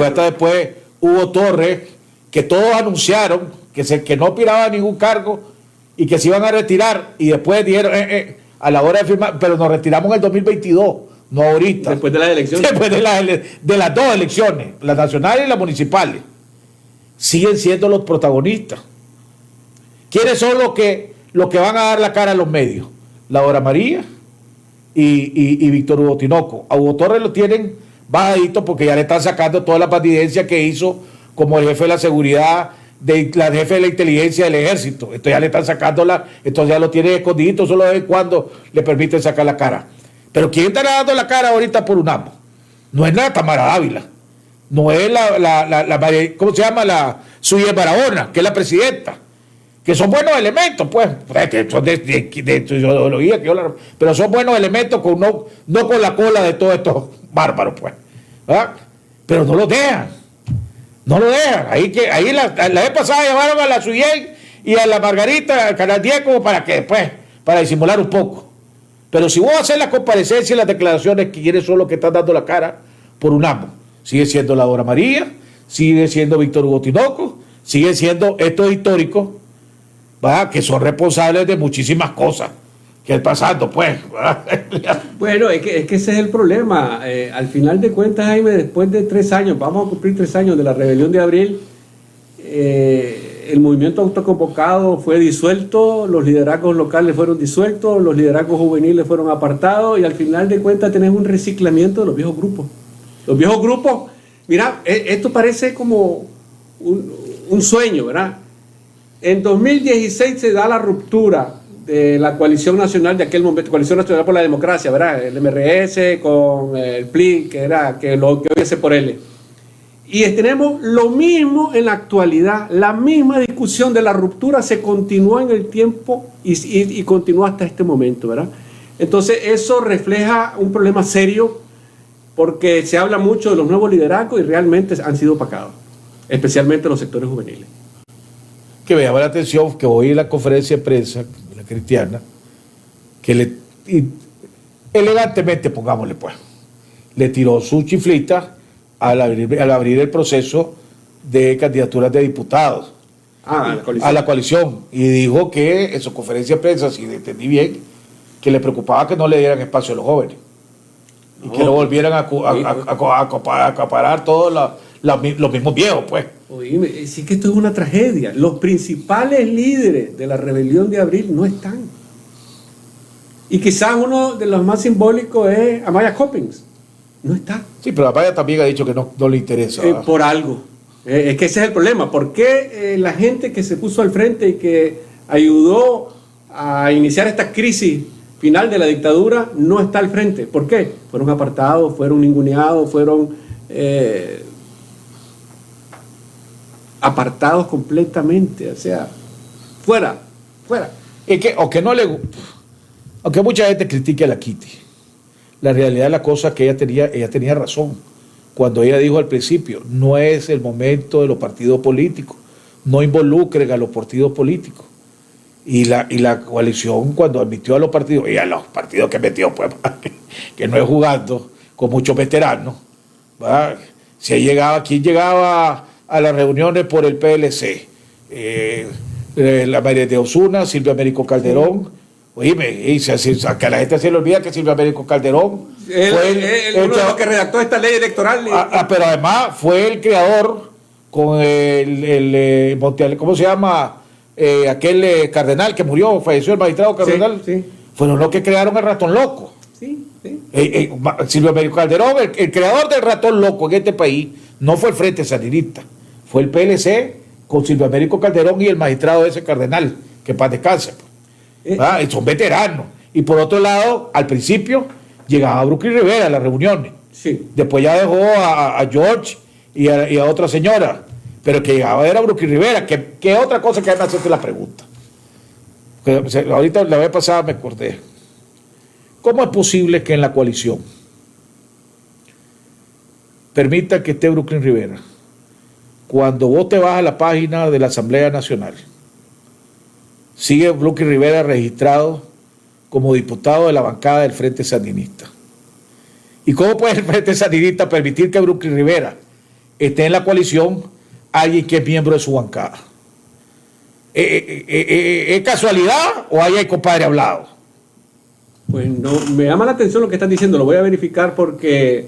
hasta después Hugo Torres, que todos anunciaron que no aspiraba a ningún cargo y que se iban a retirar, y después dijeron a la hora de firmar, pero nos retiramos en el 2022, no ahorita. Después de las elecciones. Después de las dos elecciones, las nacionales y las municipales. Siguen siendo los protagonistas. ¿Quiénes son los que van a dar la cara a los medios? La Dora María y Víctor Hugo Tinoco. A Hugo Torres lo tienen bajadito porque ya le están sacando toda la bandidencia que hizo como el jefe de la seguridad, la jefe de la inteligencia del ejército. Esto ya le están sacando esto ya lo tiene escondidito, solo de vez en cuando le permiten sacar la cara. Pero ¿quién está dando la cara ahorita por UNAMO? No es la Tamara Dávila, no es ¿cómo se llama? La Suya Barahona, que es la presidenta, que son buenos elementos, pues, son de ideología, pero son buenos elementos, no con la cola de todos estos bárbaros, pues, ¿verdad? Pero no los dejan. Ahí la vez pasada llamaron a la Suyén y a la Margarita, al Canal 10, como para que después, para disimular un poco. Pero si vos haces la comparecencia y las declaraciones, ¿quiénes son los que están dando la cara por UNAMO? Sigue siendo la Dora María, sigue siendo Víctor Hugo Tinoco, siguen siendo estos históricos, ¿verdad?, que son responsables de muchísimas cosas que están pasando, pues, ¿verdad? Bueno, es que ese es el problema. Al final de cuentas, Jaime, después de 3 años, vamos a cumplir 3 años de la rebelión de abril, el movimiento autoconvocado fue disuelto, los liderazgos locales fueron disueltos, los liderazgos juveniles fueron apartados, y al final de cuentas tenés un reciclamiento de los viejos grupos. Los viejos grupos, mira, esto parece como un sueño, ¿verdad? En 2016 se da la ruptura de la coalición nacional de aquel momento, Coalición Nacional por la Democracia, ¿verdad? El MRS con el PLI, que lo que hoy es por L. Y tenemos lo mismo en la actualidad, la misma discusión de la ruptura se continuó en el tiempo y continúa hasta este momento, ¿verdad? Entonces eso refleja un problema serio, porque se habla mucho de los nuevos liderazgos y realmente han sido opacados, especialmente los sectores juveniles. Que me llama la atención que hoy en la conferencia de prensa, la cristiana, que elegantemente, pongámosle pues, le tiró su chiflita al abrir el proceso de candidaturas de diputados a la coalición, y dijo que en su conferencia de prensa, si entendí bien, que le preocupaba que no le dieran espacio a los jóvenes y que no volvieran a acaparar todos los mismos viejos, pues. Oíme, sí que esto es una tragedia. Los principales líderes de la rebelión de abril no están. Y quizás uno de los más simbólicos es Amaya Coppens. No está. Sí, pero Amaya también ha dicho que no le interesa. Por algo. Es que ese es el problema. ¿Por qué la gente que se puso al frente y que ayudó a iniciar esta crisis final de la dictadura no está al frente? ¿Por qué? Fueron apartados, fueron ninguneados, fueron apartados completamente, o sea, fuera. Es que, aunque mucha gente critique a la Kitty, la realidad de la cosa es que ella tenía razón. cuando ella dijo al principio, no es el momento de los partidos políticos, no involucren a los partidos políticos. Y la coalición, cuando admitió a los partidos, y a los partidos que metió, pues, que no es jugando, con muchos veteranos, ¿verdad? ¿Quién llegaba a las reuniones por el PLC? La María de Osuna, Silvia Américo Calderón. Oíme, que a la gente se le olvida que Silvia Américo Calderón fue uno de los que redactó esta ley electoral. Pero además fue el creador con el ¿cómo se llama? Aquel cardenal que murió, falleció el magistrado cardenal. Sí. Fueron los que crearon el ratón loco. Sí. Silvio Américo Calderón, el creador del ratón loco en este país, no fue el Frente Sandinista, fue el PLC con Silvio Américo Calderón y el magistrado ese cardenal, que paz descanse. Son veteranos. Y por otro lado, al principio llegaba Brooklyn Rivera a las reuniones. Sí. Después ya dejó a George y a otra señora. Pero el que llegaba era Brooklyn Rivera. ¿Qué otra cosa que me hace la pregunta? Ahorita la vez pasada me acordé. ¿Cómo es posible que en la coalición permita que esté Brooklyn Rivera cuando vos te vas a la página de la Asamblea Nacional? Sigue Brooklyn Rivera registrado como diputado de la bancada del Frente Sandinista. ¿Y cómo puede el Frente Sandinista permitir que Brooklyn Rivera esté en la coalición alguien que es miembro de su bancada? ¿Es casualidad o hay compadre hablado? Pues no, me llama la atención lo que están diciendo, lo voy a verificar porque...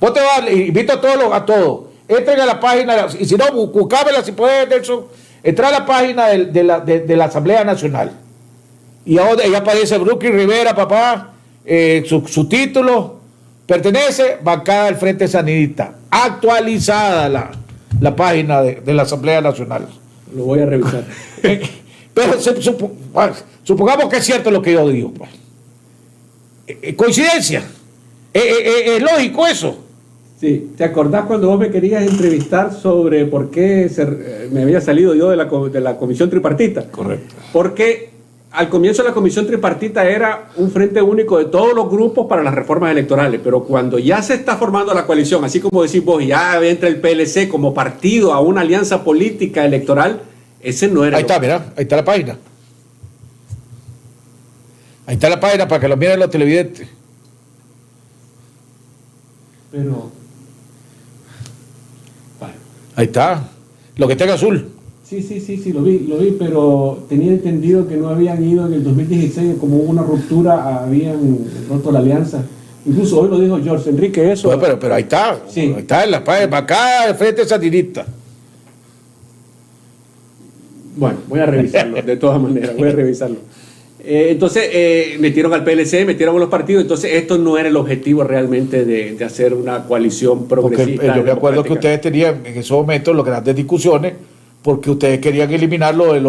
Vos te vas, invito a todos, entren a la página, y si no, buscámela si puedes, Nelson, entra a la página de la Asamblea Nacional, y ahora ya aparece Brooklyn Rivera, papá, su título, pertenece bancada del Frente Sandinista, actualizada la página de la Asamblea Nacional. Lo voy a revisar. Pero supongamos que es cierto lo que yo digo, pues. ¿Coincidencia? ¿Es lógico eso? Sí, ¿te acordás cuando vos me querías entrevistar sobre por qué me había salido yo de la comisión tripartita? Correcto. Porque al comienzo la comisión tripartita era un frente único de todos los grupos para las reformas electorales, pero cuando ya se está formando la coalición, así como decís vos, ya entra el PLC como partido a una alianza política electoral, ese no era... Ahí está, mira, ahí está la página. Ahí está la página para que lo miren los televidentes. Pero... Bueno. Ahí está. Lo que está en azul. Sí, lo vi, pero tenía entendido que no habían ido en el 2016, como hubo una ruptura, habían roto la alianza. Incluso hoy lo dijo George Enrique eso. No, pero ahí está. Sí. Ahí está en la página, acá el Frente Sandinista. Bueno, voy a revisarlo, de todas maneras, voy a revisarlo. Entonces, metieron al PLC, metieron a los partidos, entonces esto no era el objetivo realmente de hacer una coalición progresista. Porque yo me acuerdo que ustedes tenían en esos momentos las grandes discusiones, porque ustedes querían eliminar lo de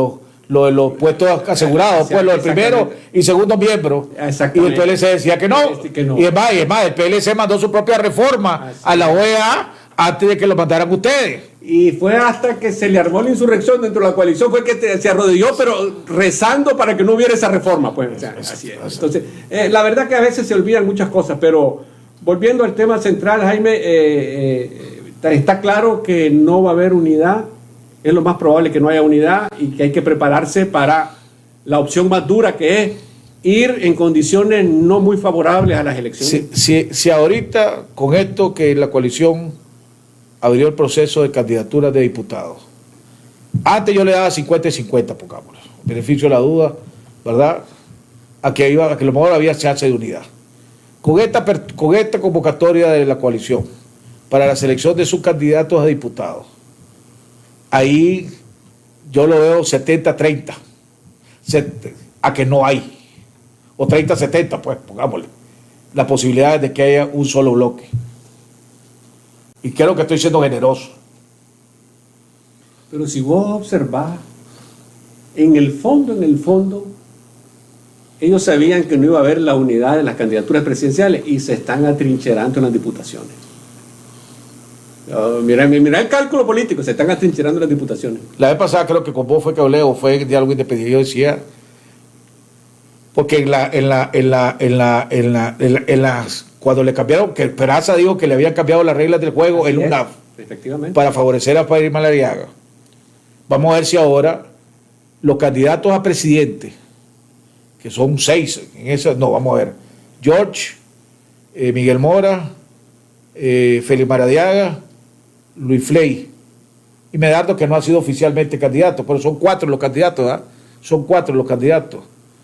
los puestos asegurados, pues lo del primero y segundo miembro. Y el PLC decía que no. Y es más, el PLC mandó su propia reforma a la OEA antes de que lo mandaran ustedes. Y fue hasta que se le armó la insurrección dentro de la coalición, fue que se arrodilló, pero rezando para que no hubiera esa reforma. Pues, o sea, así es. Entonces, la verdad que a veces se olvidan muchas cosas, pero volviendo al tema central, Jaime, está claro que no va a haber unidad, es lo más probable que no haya unidad y que hay que prepararse para la opción más dura, que es ir en condiciones no muy favorables a las elecciones. Si ahorita, con esto que la coalición abrió el proceso de candidaturas de diputados. Antes yo le daba 50 y 50, pongámoslo. Beneficio de la duda, ¿verdad? A que a lo mejor había chance de unidad. Con esta convocatoria de la coalición para la selección de sus candidatos a diputados, ahí yo lo veo 70-30. A que no hay. O 30-70, pues, pongámosle. La posibilidad de que haya un solo bloque. Y creo que estoy siendo generoso. Pero si vos observás, en el fondo, ellos sabían que no iba a haber la unidad de las candidaturas presidenciales y se están atrincherando en las diputaciones. Mira el cálculo político, se están atrincherando en las diputaciones. La vez pasada creo que con vos fue que hablé, o fue en Diálogo Independiente, yo decía, porque en las cuando le cambiaron, que Peraza dijo que le habían cambiado las reglas del juego en UNAF para favorecer a Freddy Maradiaga. Vamos a ver si ahora los candidatos a presidente, que son 6, en esa, no, vamos a ver, George, Miguel Mora, Félix Maradiaga, Luis Fley y Medardo, que no ha sido oficialmente candidato, pero son 4 los candidatos, ¿verdad? Son 4 los candidatos.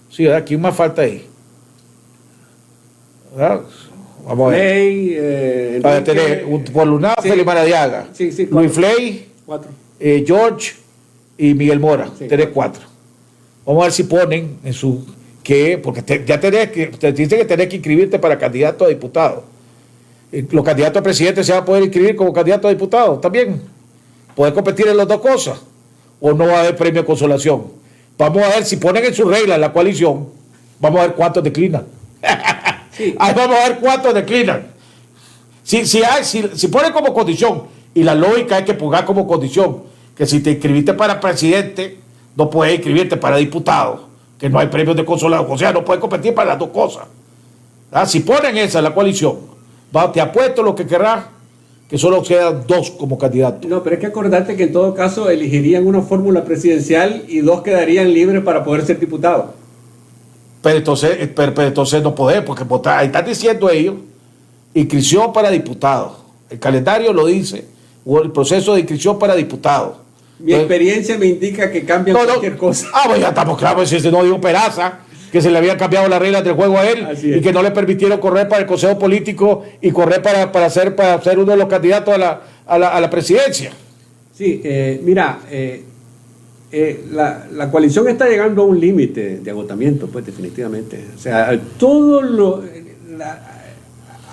Sí, ¿verdad? ¿Quién más falta ahí? ¿Verdad? Vamos a ver. Para tener por Luna, sí. Félix Maradiaga, sí, Luis Fley, 4. George y Miguel Mora, sí, tenés 4. Vamos a ver si ponen en su porque ya tenés que, te dicen que tenés que inscribirte para candidato a diputado. Los candidatos a presidente se van a poder inscribir como candidato a diputado también. Poder competir en las dos cosas. O no va a haber premio de consolación. Vamos a ver si ponen en su regla la coalición. Vamos a ver cuántos declinan. Sí. Ahí vamos a ver cuántos declinan. Si ponen como condición, y la lógica es que ponga como condición que si te inscribiste para presidente, no puedes inscribirte para diputado, que no hay premios de consolación. O sea, no puedes competir para las dos cosas. Si ponen esa la coalición, te apuesto lo que querrás, que solo quedan 2 como candidatos. No, pero hay que acordarte que en todo caso elegirían una fórmula presidencial y 2 quedarían libres para poder ser diputados. Pero entonces no podés, porque votar, ahí están diciendo ellos, inscripción para diputados. El calendario lo dice, o el proceso de inscripción para diputados. Mi experiencia me indica que cambian cualquier cosa. Pues ya estamos claros, si no digo Peraza, que se le habían cambiado las reglas del juego a él y que no le permitieron correr para el Consejo Político y correr para ser uno de los candidatos a la presidencia. Sí, mira, la coalición está llegando a un límite de agotamiento, pues definitivamente. O sea,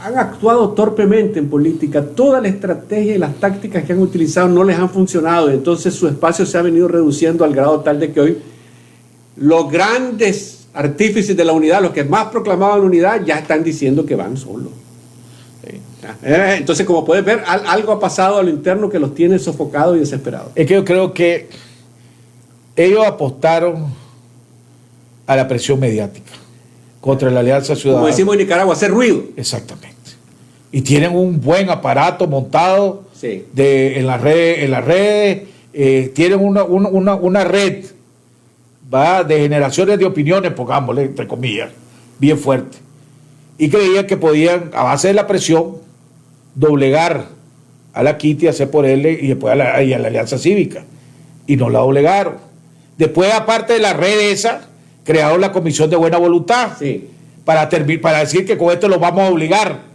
han actuado torpemente en política, toda la estrategia y las tácticas que han utilizado no les han funcionado, entonces su espacio se ha venido reduciendo al grado tal de que hoy los grandes artífices de la unidad, los que más proclamaban la unidad, ya están diciendo que van solos. Entonces, como puedes ver, algo ha pasado a lo interno que los tiene sofocados y desesperados. Es que yo creo que ellos apostaron a la presión mediática contra la Alianza Ciudadana. Como decimos en Nicaragua, hacer ruido. Exactamente. Y tienen un buen aparato montado en las redes, tienen una red de generaciones de opiniones, pongámosle, entre comillas, bien fuerte. Y creían que podían, a base de la presión, doblegar a la Kitty, hacer por él y después a la Alianza Cívica. Y no la doblegaron. Después, aparte de la red esa, crearon la Comisión de Buena Voluntad para decir que con esto los vamos a obligar.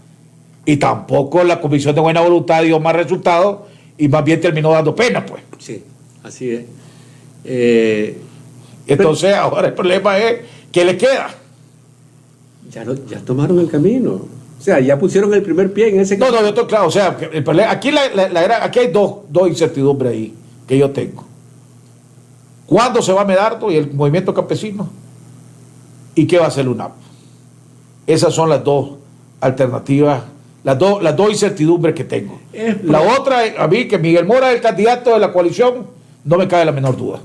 Y tampoco la Comisión de Buena Voluntad dio más resultados y más bien terminó dando pena, pues. Sí, así es. Entonces, ahora el problema es, ¿qué le queda? Ya tomaron el camino. O sea, ya pusieron el primer pie en ese camino. No, esto claro. O sea, el problema, aquí hay dos incertidumbres ahí que yo tengo. ¿Cuándo se va Medardo y el movimiento campesino? ¿Y qué va a hacer UNAP? Esas son las dos alternativas, las dos incertidumbres que tengo. La otra, a mí, que Miguel Mora es el candidato de la coalición, no me cabe la menor duda.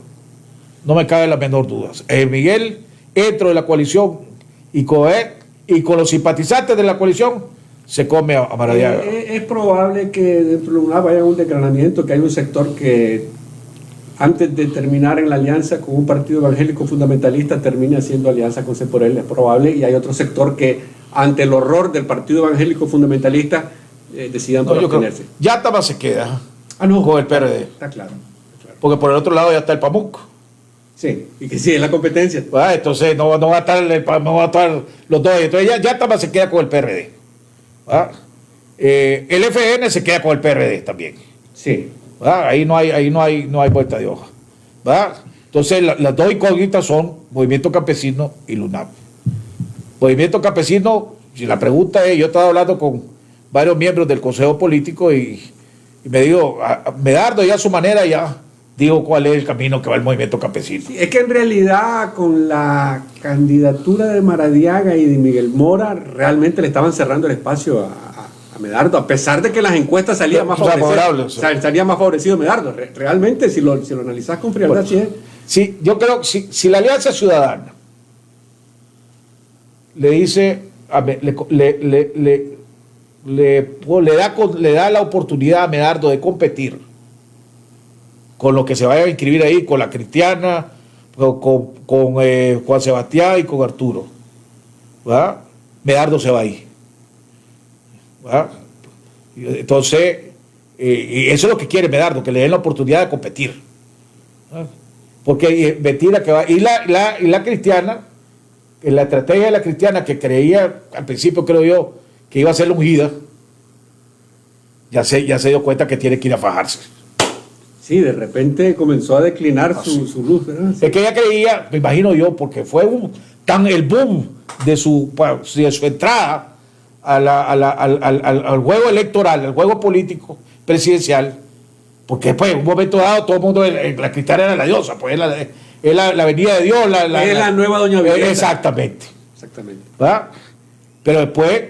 No me cabe la menor duda. Miguel, dentro de la coalición y con los simpatizantes de la coalición, se come a Maradiaga. Es probable que dentro de UNAP haya un desgranamiento, que hay un sector que antes de terminar en la alianza con un partido evangélico fundamentalista termine haciendo alianza con C por L, es probable, y hay otro sector que ante el horror del partido evangélico fundamentalista decidan por abstenerse. Ya Tama se queda con el PRD. Está claro. Porque por el otro lado ya está el PAMUC. Sí, y que sí, es la competencia. Entonces no va a estar los dos. Entonces ya Tama se queda con el PRD. El FN se queda con el PRD también. Sí. Ahí no hay vuelta de hoja. Entonces las dos incógnitas son Movimiento Campesino y LUNAP. Movimiento Campesino, si la pregunta es, yo estaba hablando con varios miembros del Consejo Político y me digo, Medardo ya a su manera ya digo cuál es el camino que va el Movimiento Campesino. Sí, es que en realidad con la candidatura de Maradiaga y de Miguel Mora realmente le estaban cerrando el espacio a Medardo, a pesar de que las encuestas salían más favorecidas. Salía más favorecido Medardo. Realmente, si lo analizás con frialdad, sí, yo creo que si la Alianza Ciudadana le dice le da la oportunidad a Medardo de competir con lo que se vaya a inscribir ahí, con la Cristiana, con Juan Sebastián y con Arturo. ¿Verdad? Medardo se va ahí. ¿Verdad? Entonces, y eso es lo que quiere Medardo, que le den la oportunidad de competir. ¿Verdad? Porque mentira que va. Y la Cristiana, en la estrategia de la Cristiana, que creía, al principio creo yo, que iba a ser la ungida, ya se dio cuenta que tiene que ir a fajarse. Sí, de repente comenzó a declinar su luz, ¿verdad? Es que ella creía, me imagino yo, porque fue el boom de su entrada al juego electoral, al juego político presidencial, porque pues en un momento dado todo el mundo, la Cristiana era la diosa, pues es la venida de Dios. Es la nueva Doña Violeta. Exactamente. ¿Verdad? Pero después,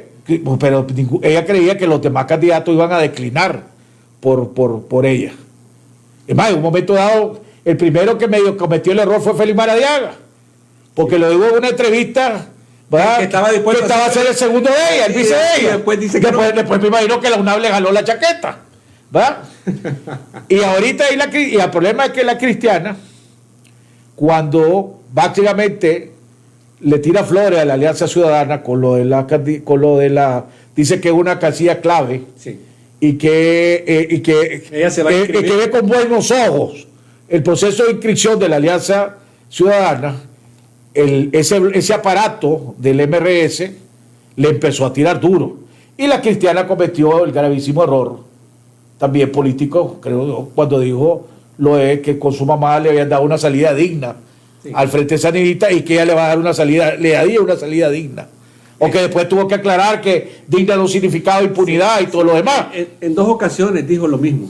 ella creía que los demás candidatos iban a declinar por ella. Es más, en un momento dado, el primero que medio cometió el error fue Félix Maradiaga, porque lo dijo en una entrevista, ¿verdad? Que estaba a ser el segundo de ella, el vice de ella. Después dice que después me imagino que la UNAM le jaló la chaqueta, ¿verdad? Y ahorita y el problema es que la Cristiana, cuando básicamente le tira flores a la Alianza Ciudadana con lo de la dice que es una casilla clave. Sí. Y que ella se va a inscribir. Que ve con buenos ojos el proceso de inscripción de la Alianza Ciudadana, ese aparato del MRS le empezó a tirar duro. Y la Cristiana cometió el gravísimo error, también político, creo, cuando dijo lo de que con su mamá le habían dado una salida digna al Frente Sandinista y que ella le va a dar una salida, le daría una salida digna. O que después tuvo que aclarar que digna no significaba impunidad y todo lo demás. En 2 ocasiones dijo lo mismo,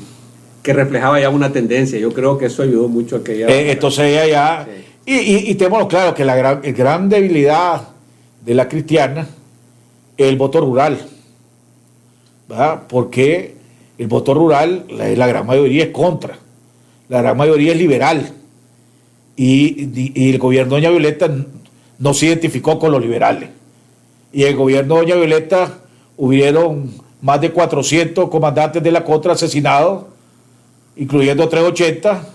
que reflejaba ya una tendencia. Yo creo que eso ayudó mucho a que ella... entonces ella ya... Sí. Y tenemos claro que la gran debilidad de la Cristiana es el voto rural. ¿Verdad? Porque el voto rural, la gran mayoría es contra. La gran mayoría es liberal. Y el gobierno de doña Violeta no se identificó con los liberales. Y el gobierno de doña Violeta hubieron más de 400 comandantes de la contra asesinados, incluyendo 380,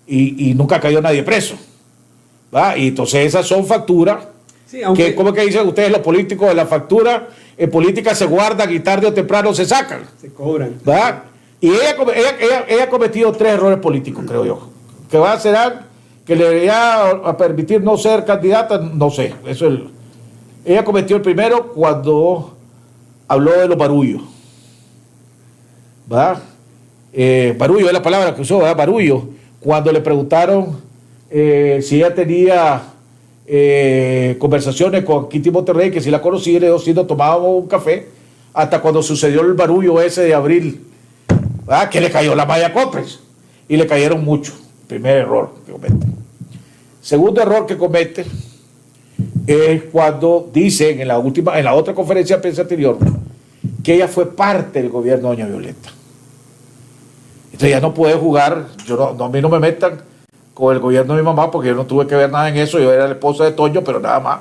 y nunca cayó nadie preso. ¿Va? Y entonces esas son facturas, que como que dicen ustedes los políticos, de la factura en política se guardan y tarde o temprano se sacan. Se cobran. ¿Va? Y ella ha cometido 3 errores políticos, creo yo. Que serán que le debería a permitir no ser candidata, no sé, eso es ella cometió el primero cuando habló de los barullos. ¿Verdad? Barullo es la palabra que usó, ¿verdad? Barullo. Cuando le preguntaron si ella tenía conversaciones con Kitty Monterrey, que si la conocía, le dijo, sí, nos tomábamos un café, hasta cuando sucedió el barullo ese de abril, ¿verdad? Que le cayó la malla Copres. Y le cayeron mucho. Primer error que comete. Segundo error que comete es cuando dicen en la otra conferencia de prensa anterior que ella fue parte del gobierno de doña Violeta. Entonces ella no puede jugar, a mí no me metan con el gobierno de mi mamá porque yo no tuve que ver nada en eso, yo era la esposa de Toño, pero nada más.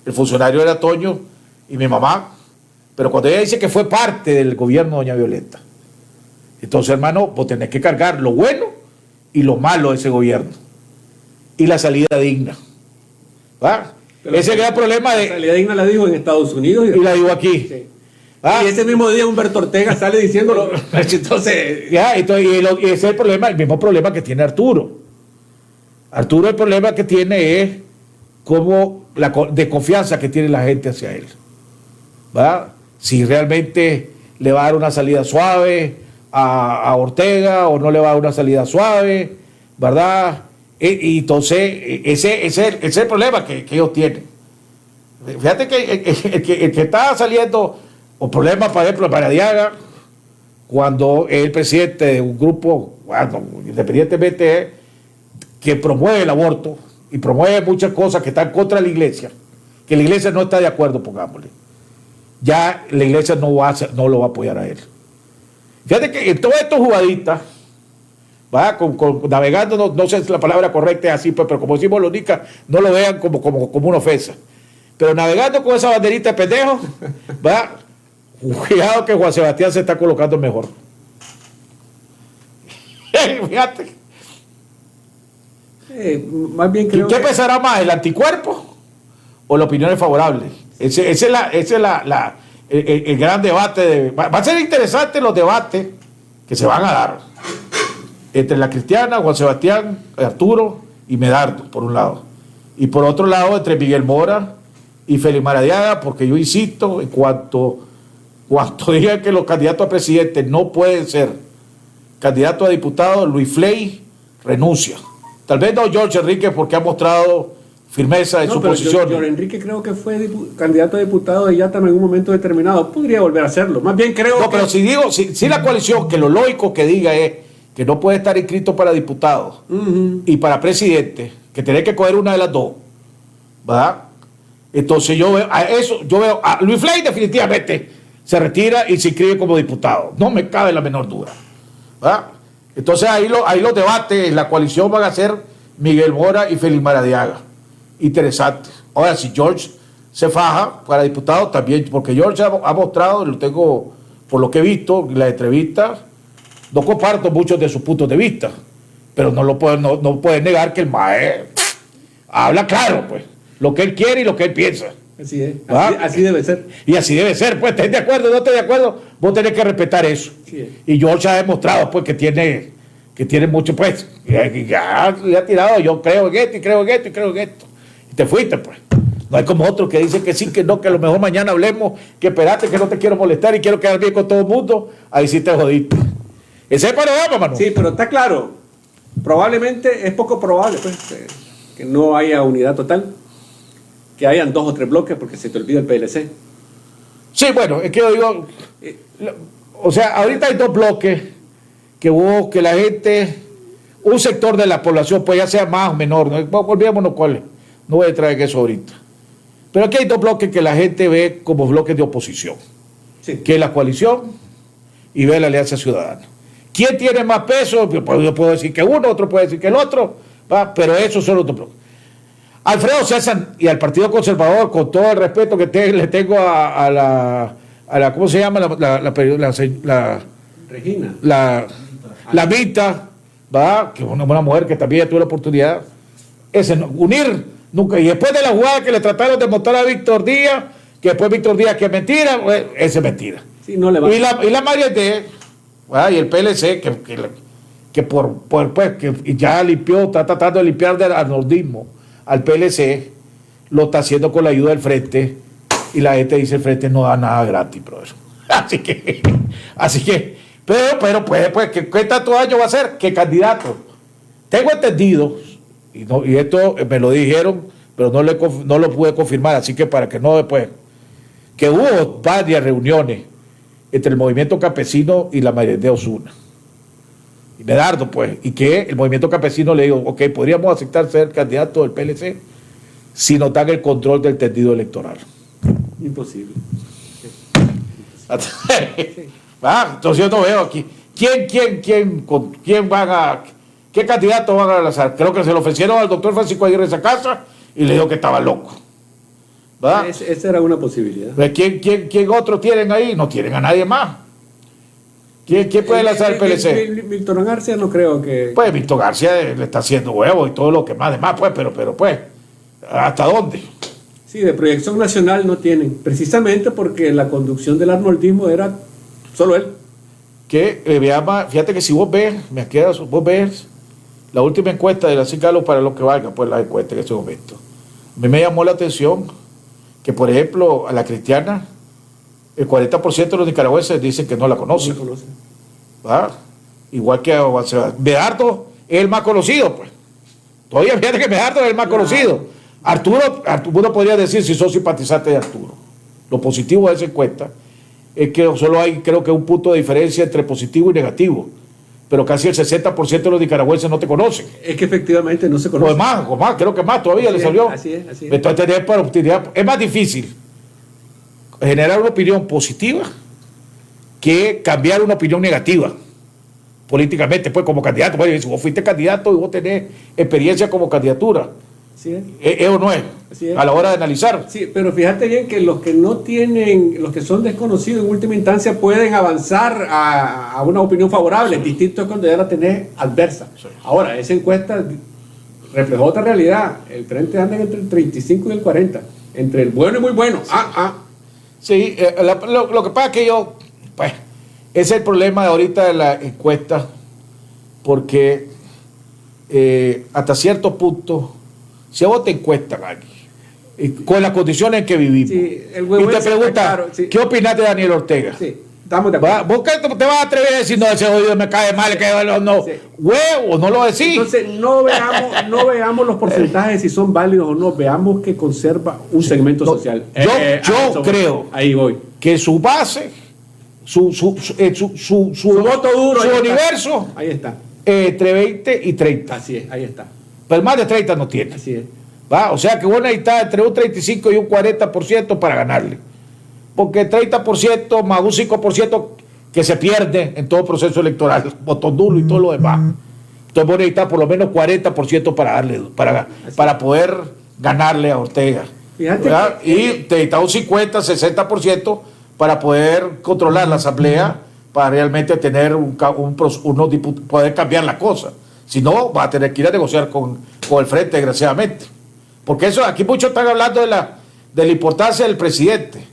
El funcionario era Toño y mi mamá. Pero cuando ella dice que fue parte del gobierno de doña Violeta, entonces, hermano, vos tenés que cargar lo bueno y lo malo de ese gobierno. Y la salida digna. ¿Va? Pero ese gran problema de... La salida digna la dijo en Estados Unidos. Y la dijo aquí. Sí. Y ese mismo día Humberto Ortega sale diciéndolo. Entonces... y ese es el problema, el mismo problema que tiene Arturo. Arturo, el problema que tiene es cómo la desconfianza que tiene la gente hacia él. ¿Va? Si realmente le va a dar una salida suave a Ortega o no le va a dar una salida suave, ¿verdad? Y entonces ese es el problema que ellos tienen. Fíjate que el que está saliendo, o problema, por ejemplo, para Diaga, cuando es el presidente de un grupo, bueno, independientemente, que promueve el aborto y promueve muchas cosas que están contra la iglesia, que la iglesia no está de acuerdo, pongámosle. Ya la iglesia no lo va a apoyar a él. Fíjate que en todos estos jugadistas, ¿va? Navegando, no sé si la palabra correcta es así, pero como decimos los nicas, no lo vean como una ofensa. Pero navegando con esa banderita de pendejo, va, cuidado que Juan Sebastián se está colocando mejor. Fíjate. Más bien creo ¿Qué que... pesará más, el anticuerpo o la opinión favorable? Ese es el gran debate. Va a ser interesante los debates que se van a dar entre la Cristiana, Juan Sebastián, Arturo y Medardo, por un lado. Y por otro lado, entre Miguel Mora y Félix Maradiaga, porque yo insisto, en cuanto digan que los candidatos a presidente no pueden ser candidatos a diputados, Luis Fley renuncia. Tal vez no George Enrique, porque ha mostrado firmeza en su posición. George Enrique creo que fue candidato a diputado de IATAM en un momento determinado. Podría volver a hacerlo. Más bien creo No, pero si la coalición, que lo lógico que diga es que no puede estar inscrito para diputado y para presidente, que tiene que coger una de las dos, ¿verdad? Entonces yo veo a Luis Fley definitivamente se retira y se inscribe como diputado. No me cabe la menor duda, ¿verdad? Entonces ahí los debates en la coalición van a ser Miguel Mora y Félix Maradiaga. Interesante. Ahora, si George se faja para diputado, también, porque George ha mostrado, lo tengo por lo que he visto en las entrevistas, no comparto muchos de sus puntos de vista, pero no puede negar que el MAE habla claro, pues, lo que él quiere y lo que él piensa. Así es, así debe ser. Y así debe ser, pues, ¿estás de acuerdo? ¿No estás de acuerdo? Vos tenés que respetar eso. Y George ha demostrado, pues, que tiene mucho, pues, ya le ha tirado, yo creo en esto, y creo en esto, y creo en esto. Y te fuiste, pues. No hay como otro que dice que sí, que no, que a lo mejor mañana hablemos, que espérate, que no te quiero molestar y quiero quedar bien con todo el mundo. Ahí sí te jodiste. Ese es el panorama, Manu. Sí, pero está claro. Probablemente, es poco probable, pues, que no haya unidad total. Que hayan 2 o 3 bloques, porque se te olvida el PLC. Sí, bueno, es que yo digo, o sea, ahorita hay 2 bloques que la gente, un sector de la población, pues ya sea más o menor, ¿no? Olvidémonos cuáles, no voy a entrar en eso ahorita. Pero aquí hay 2 bloques que la gente ve como bloques de oposición, Sí. que es la coalición y ve la Alianza Ciudadana. ¿Quién tiene más peso? Pues yo puedo decir que uno, otro puede decir que el otro, ¿va? Pero esos son los 2 bloques. Alfredo César y al Partido Conservador, con todo el respeto que le tengo a la ¿cómo se llama? Regina. La Vita, ¿va? Que es una mujer que también ya tuvo la oportunidad. Unir nunca. Y después de la jugada que le trataron de montar a Víctor Díaz, que después Víctor Díaz que es mentira, pues, esa es mentira. Sí, no le va. Y la Mariette, y el PLC, que ya limpió, está tratando de limpiar del arnoldismo al PLC, lo está haciendo con la ayuda del Frente, y la gente dice el Frente no da nada gratis, brother. Así que, pero pues, ¿qué tanto daño va a hacer? ¿Qué candidato? Tengo entendido, y esto me lo dijeron, pero no lo pude confirmar, así que para que no después, que hubo varias reuniones entre el movimiento campesino y la Mariette de Osuna. Y Medardo, pues, y que el movimiento campesino le dijo, ok, podríamos aceptar ser candidato del PLC si nos dan el control del tendido electoral. Imposible. Entonces yo no veo aquí. ¿Quién van a, qué candidato van a lanzar? Creo que se lo ofrecieron al doctor Francisco Aguirre Sacasa y le dijo que estaba loco. Esa era una posibilidad. ¿Quién otro tienen ahí? No tienen a nadie más. ¿Quién puede lanzar el PLC? Víctor García no creo que... Pues Víctor García le está haciendo huevos y todo lo que más demás, pues, pero pues, ¿hasta dónde? Sí, de proyección nacional no tienen, precisamente porque la conducción del arnoldismo era solo él. Fíjate que si vos ves la última encuesta de la CICALO para lo que valga, pues la encuesta en ese momento. A mí me llamó la atención que, por ejemplo, a la Cristiana, el 40% de los nicaragüenses dicen que no la conocen. No conocen. Igual que a Medardo es el más conocido, pues. Todavía fíjate que Medardo es el más conocido. Arturo, uno podría decir si sos simpatizante de Arturo. Lo positivo de esa encuesta es que solo hay, creo que, un punto de diferencia entre positivo y negativo. Pero casi el 60% de los nicaragüenses no te conocen. Es que efectivamente no se conocen. O más, creo que más todavía le salió. Así es. Entonces, es más difícil generar una opinión positiva que cambiar una opinión negativa políticamente, pues como candidato. Bueno, si vos fuiste candidato y vos tenés experiencia como candidatura, Sí, ¿Es o no es? Sí, a la hora de analizar. Sí, pero fíjate bien que los que no tienen, los que son desconocidos en última instancia pueden avanzar a una opinión favorable. Sí. Distinto es cuando ya la tenés adversa. Sí. Ahora, esa encuesta reflejó otra realidad. El frente anda entre el 35 y el 40. Entre el bueno y muy bueno. Sí, sí lo que pasa es que pues, ese es el problema de ahorita de la encuesta, porque hasta cierto punto, si a vos te encuestan aquí, con las condiciones en que vivimos, sí, y te preguntan, claro, sí. ¿Qué opinas de Daniel Ortega? Sí, estamos de acuerdo. ¿Vos te vas a atrever a decir, no, ese oído me cae mal, que no, sí. Huevo, no lo decís? Entonces, no veamos los porcentajes si son válidos o no, veamos que conserva un segmento social. Yo creo ahí voy. Que su base, su voto duro, su universo, ahí está. Entre 20 y 30. Así es, ahí está. Pero más de 30 no tiene. Así es. ¿Va? O sea que vos necesitas entre un 35 y un 40% para ganarle. Porque 30% más un 5% que se pierde en todo proceso electoral, botón duro y todo lo demás. Entonces vos necesitas por lo menos 40% para poder ganarle a Ortega. Fíjate y necesitas un 50-60% para poder controlar la asamblea, para realmente tener unos diputados, poder cambiar la cosa. Si no, va a tener que ir a negociar con el frente, desgraciadamente. Porque eso, aquí muchos están hablando de la importancia del presidente.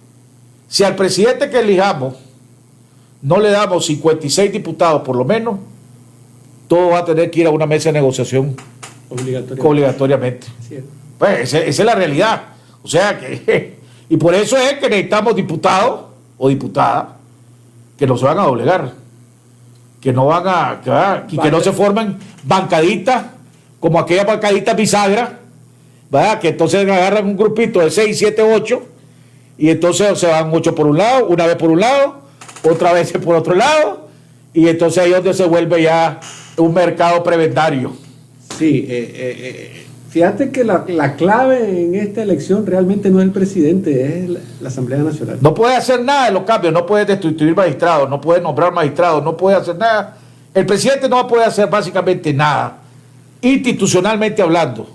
Si al presidente que elijamos no le damos 56 diputados por lo menos, todo va a tener que ir a una mesa de negociación obligatoriamente. Sí. Pues esa es la realidad. O sea que, y por eso es que necesitamos diputados o diputadas que no se van a doblegar, que no van que no se formen bancaditas como aquellas bancaditas bisagra, ¿verdad? Que entonces agarran un grupito de 6, 7, 8 y entonces se van 8 por un lado, una vez por un lado, otra vez por otro lado, y entonces ahí es donde se vuelve ya un mercado prebendario. Sí, fíjate que la clave en esta elección realmente no es el presidente, es la Asamblea Nacional. No puede hacer nada de los cambios, no puede destituir magistrados, no puede nombrar magistrados, no puede hacer nada. El presidente no puede hacer básicamente nada, institucionalmente hablando,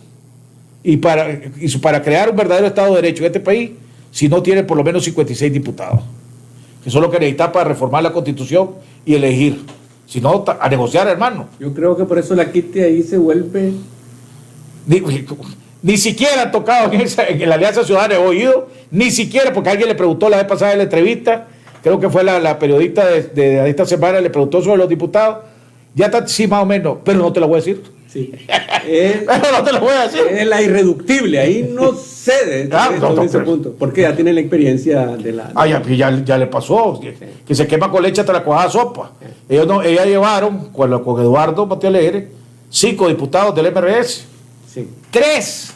y para crear un verdadero Estado de Derecho en este país, si no tiene por lo menos 56 diputados, que son lo que necesita para reformar la Constitución y elegir. Si no, a negociar, hermano. Yo creo que por eso la Kitty ahí se vuelve... Ni siquiera han tocado en la Alianza Ciudadana, he oído, ni siquiera, porque alguien le preguntó la vez pasada en la entrevista, creo que fue la periodista de esta semana, le preguntó sobre los diputados, ya está, sí, más o menos, pero no te lo voy a decir. Sí. Pero no te lo voy a decir. Es la irreductible, ahí no cede en ese punto, porque ya tiene la experiencia de la... Ya le pasó, que se quema con leche hasta la cuajada sopa. Ellas llevaron, con Eduardo Mateo Alegre, 5 diputados del MRS. Sí. 3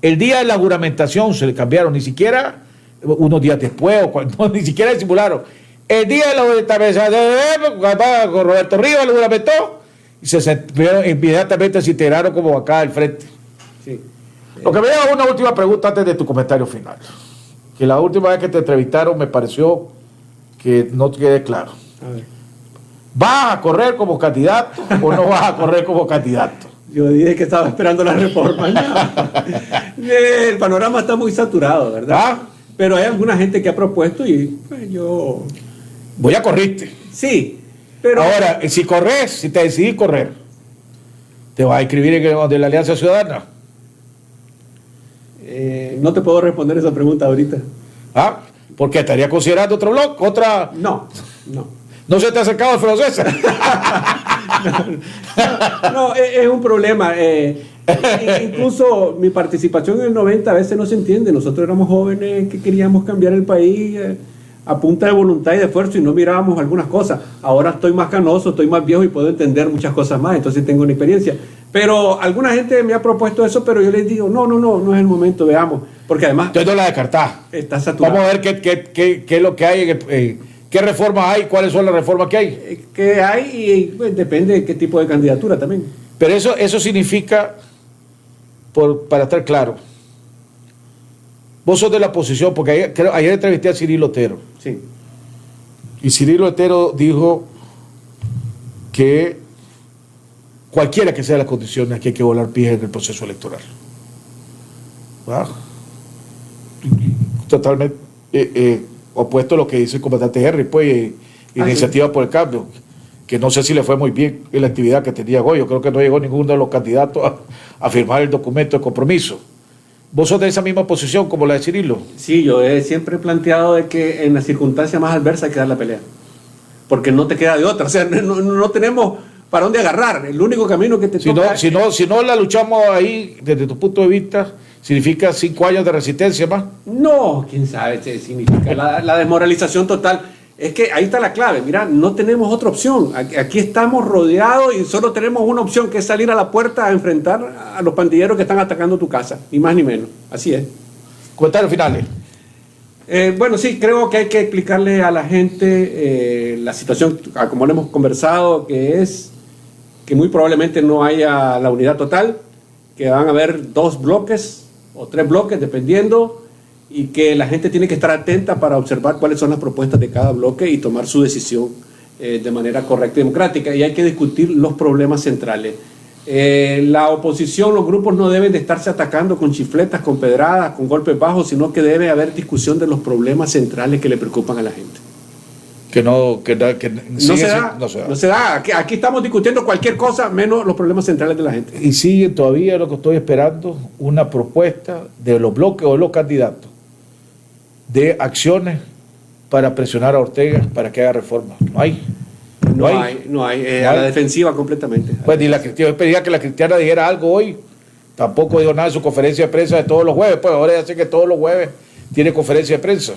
el día de la juramentación se le cambiaron, ni siquiera unos días después, ni siquiera simularon. El día de la juramentación, con Roberto Rivas lo juramentó y inmediatamente se integraron como acá al frente. Sí. Lo que me lleva a una última pregunta antes de tu comentario final. Que la última vez que te entrevistaron me pareció que no quede claro. A ver. ¿Vas a correr como candidato o no vas a correr como candidato? Yo dije que estaba esperando la reforma. El panorama está muy saturado, ¿verdad? ¿Ah? Pero hay alguna gente que ha propuesto y pues yo... Voy a corriste. Sí, pero... Ahora, si corres, si te decidís correr, ¿te vas a inscribir en la Alianza Ciudadana? No te puedo responder esa pregunta ahorita. ¿Ah? ¿Por qué? ¿Estaría considerando otro bloque? ¿Otra? No. ¿No se te ha acercado el francés? No, es un problema. Incluso mi participación en el 90 a veces no se entiende. Nosotros éramos jóvenes que queríamos cambiar el país a punta de voluntad y de esfuerzo y no mirábamos algunas cosas. Ahora estoy más canoso, estoy más viejo y puedo entender muchas cosas más, entonces tengo una experiencia. Pero alguna gente me ha propuesto eso, pero yo les digo, no es el momento, veamos. Porque además... Entonces no la descartás. Está saturado. Vamos a ver qué es lo que hay, qué reformas hay, cuáles son las reformas que hay. Que hay y pues, depende de qué tipo de candidatura también. Pero eso significa, para estar claro, vos sos de la oposición, porque ayer entrevisté a Cirilo Otero. Sí. Y Cirilo Otero dijo que cualquiera que sea las condiciones, que hay que volar pies en el proceso electoral. ¿verdad? Totalmente opuesto a lo que dice el comandante Henry, pues, Iniciativa sí. por el Cambio, que no sé si le fue muy bien en la actividad que tenía hoy. Yo creo que no llegó ninguno de los candidatos a firmar el documento de compromiso. ¿Vos sos de esa misma posición como la de Cirilo? Sí, yo he siempre planteado de que en las circunstancias más adversas hay que dar la pelea, porque no te queda de otra, o sea, no tenemos para dónde agarrar, el único camino que te toca... Si no la luchamos ahí, desde tu punto de vista, significa 5 años de resistencia más. No, quién sabe qué significa la desmoralización total. Es que ahí está la clave, mira, no tenemos otra opción. Aquí estamos rodeados y solo tenemos una opción, que es salir a la puerta a enfrentar a los pandilleros que están atacando tu casa, ni más ni menos. Así es. Comentarios finales. Bueno, sí, creo que hay que explicarle a la gente la situación, como lo hemos conversado, que es que muy probablemente no haya la unidad total, que van a haber 2 bloques o 3 bloques, dependiendo, y que la gente tiene que estar atenta para observar cuáles son las propuestas de cada bloque y tomar su decisión de manera correcta y democrática. Y hay que discutir los problemas centrales. La oposición, los grupos no deben de estarse atacando con chifletas, con pedradas, con golpes bajos, sino que debe haber discusión de los problemas centrales que le preocupan a la gente. No se da. Aquí estamos discutiendo cualquier cosa menos los problemas centrales de la gente. Y sigue todavía lo que estoy esperando, una propuesta de los bloques o de los candidatos de acciones para presionar a Ortega para que haga reforma. No hay. A la defensiva completamente. Pues ni yo pedía que la Cristiana dijera algo hoy, tampoco dijo nada en su conferencia de prensa de todos los jueves, pues ahora ya sé que todos los jueves tiene conferencia de prensa.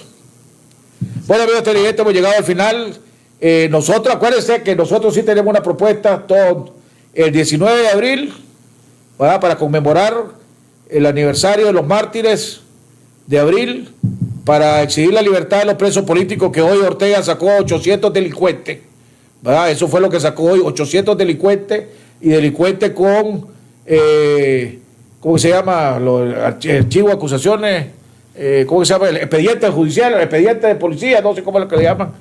Bueno, amigos televidentes, hemos llegado al final. Nosotros, acuérdense que nosotros sí tenemos una propuesta todo el 19 de abril, ¿verdad?, para conmemorar el aniversario de los mártires de abril, para exigir la libertad de los presos políticos, que hoy Ortega sacó 800 delincuentes, ¿verdad? Eso fue lo que sacó hoy, 800 delincuentes, y delincuentes con, ¿cómo se llama? Los archivos, acusaciones, ¿cómo se llama? El expediente judicial, el expediente de policía, no sé cómo es lo que le llaman,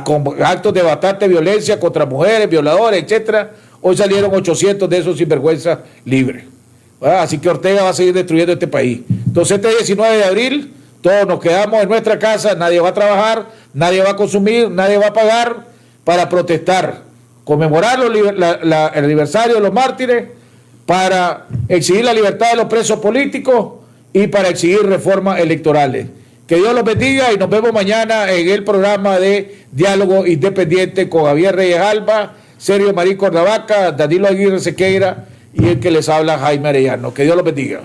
con actos de bastante violencia contra mujeres, violadores, etcétera. Hoy salieron 800 de esos sinvergüenzas libres, ¿verdad? Así que Ortega va a seguir destruyendo este país. Entonces, este 19 de abril, todos nos quedamos en nuestra casa, nadie va a trabajar, nadie va a consumir, nadie va a pagar, para protestar, conmemorar el aniversario de los mártires, para exigir la libertad de los presos políticos y para exigir reformas electorales. Que Dios los bendiga y nos vemos mañana en el programa de Diálogo Independiente con Javier Reyes Alba, Sergio Marín Cordavaca, Danilo Aguirre Sequeira y el que les habla, Jaime Arellano. Que Dios los bendiga.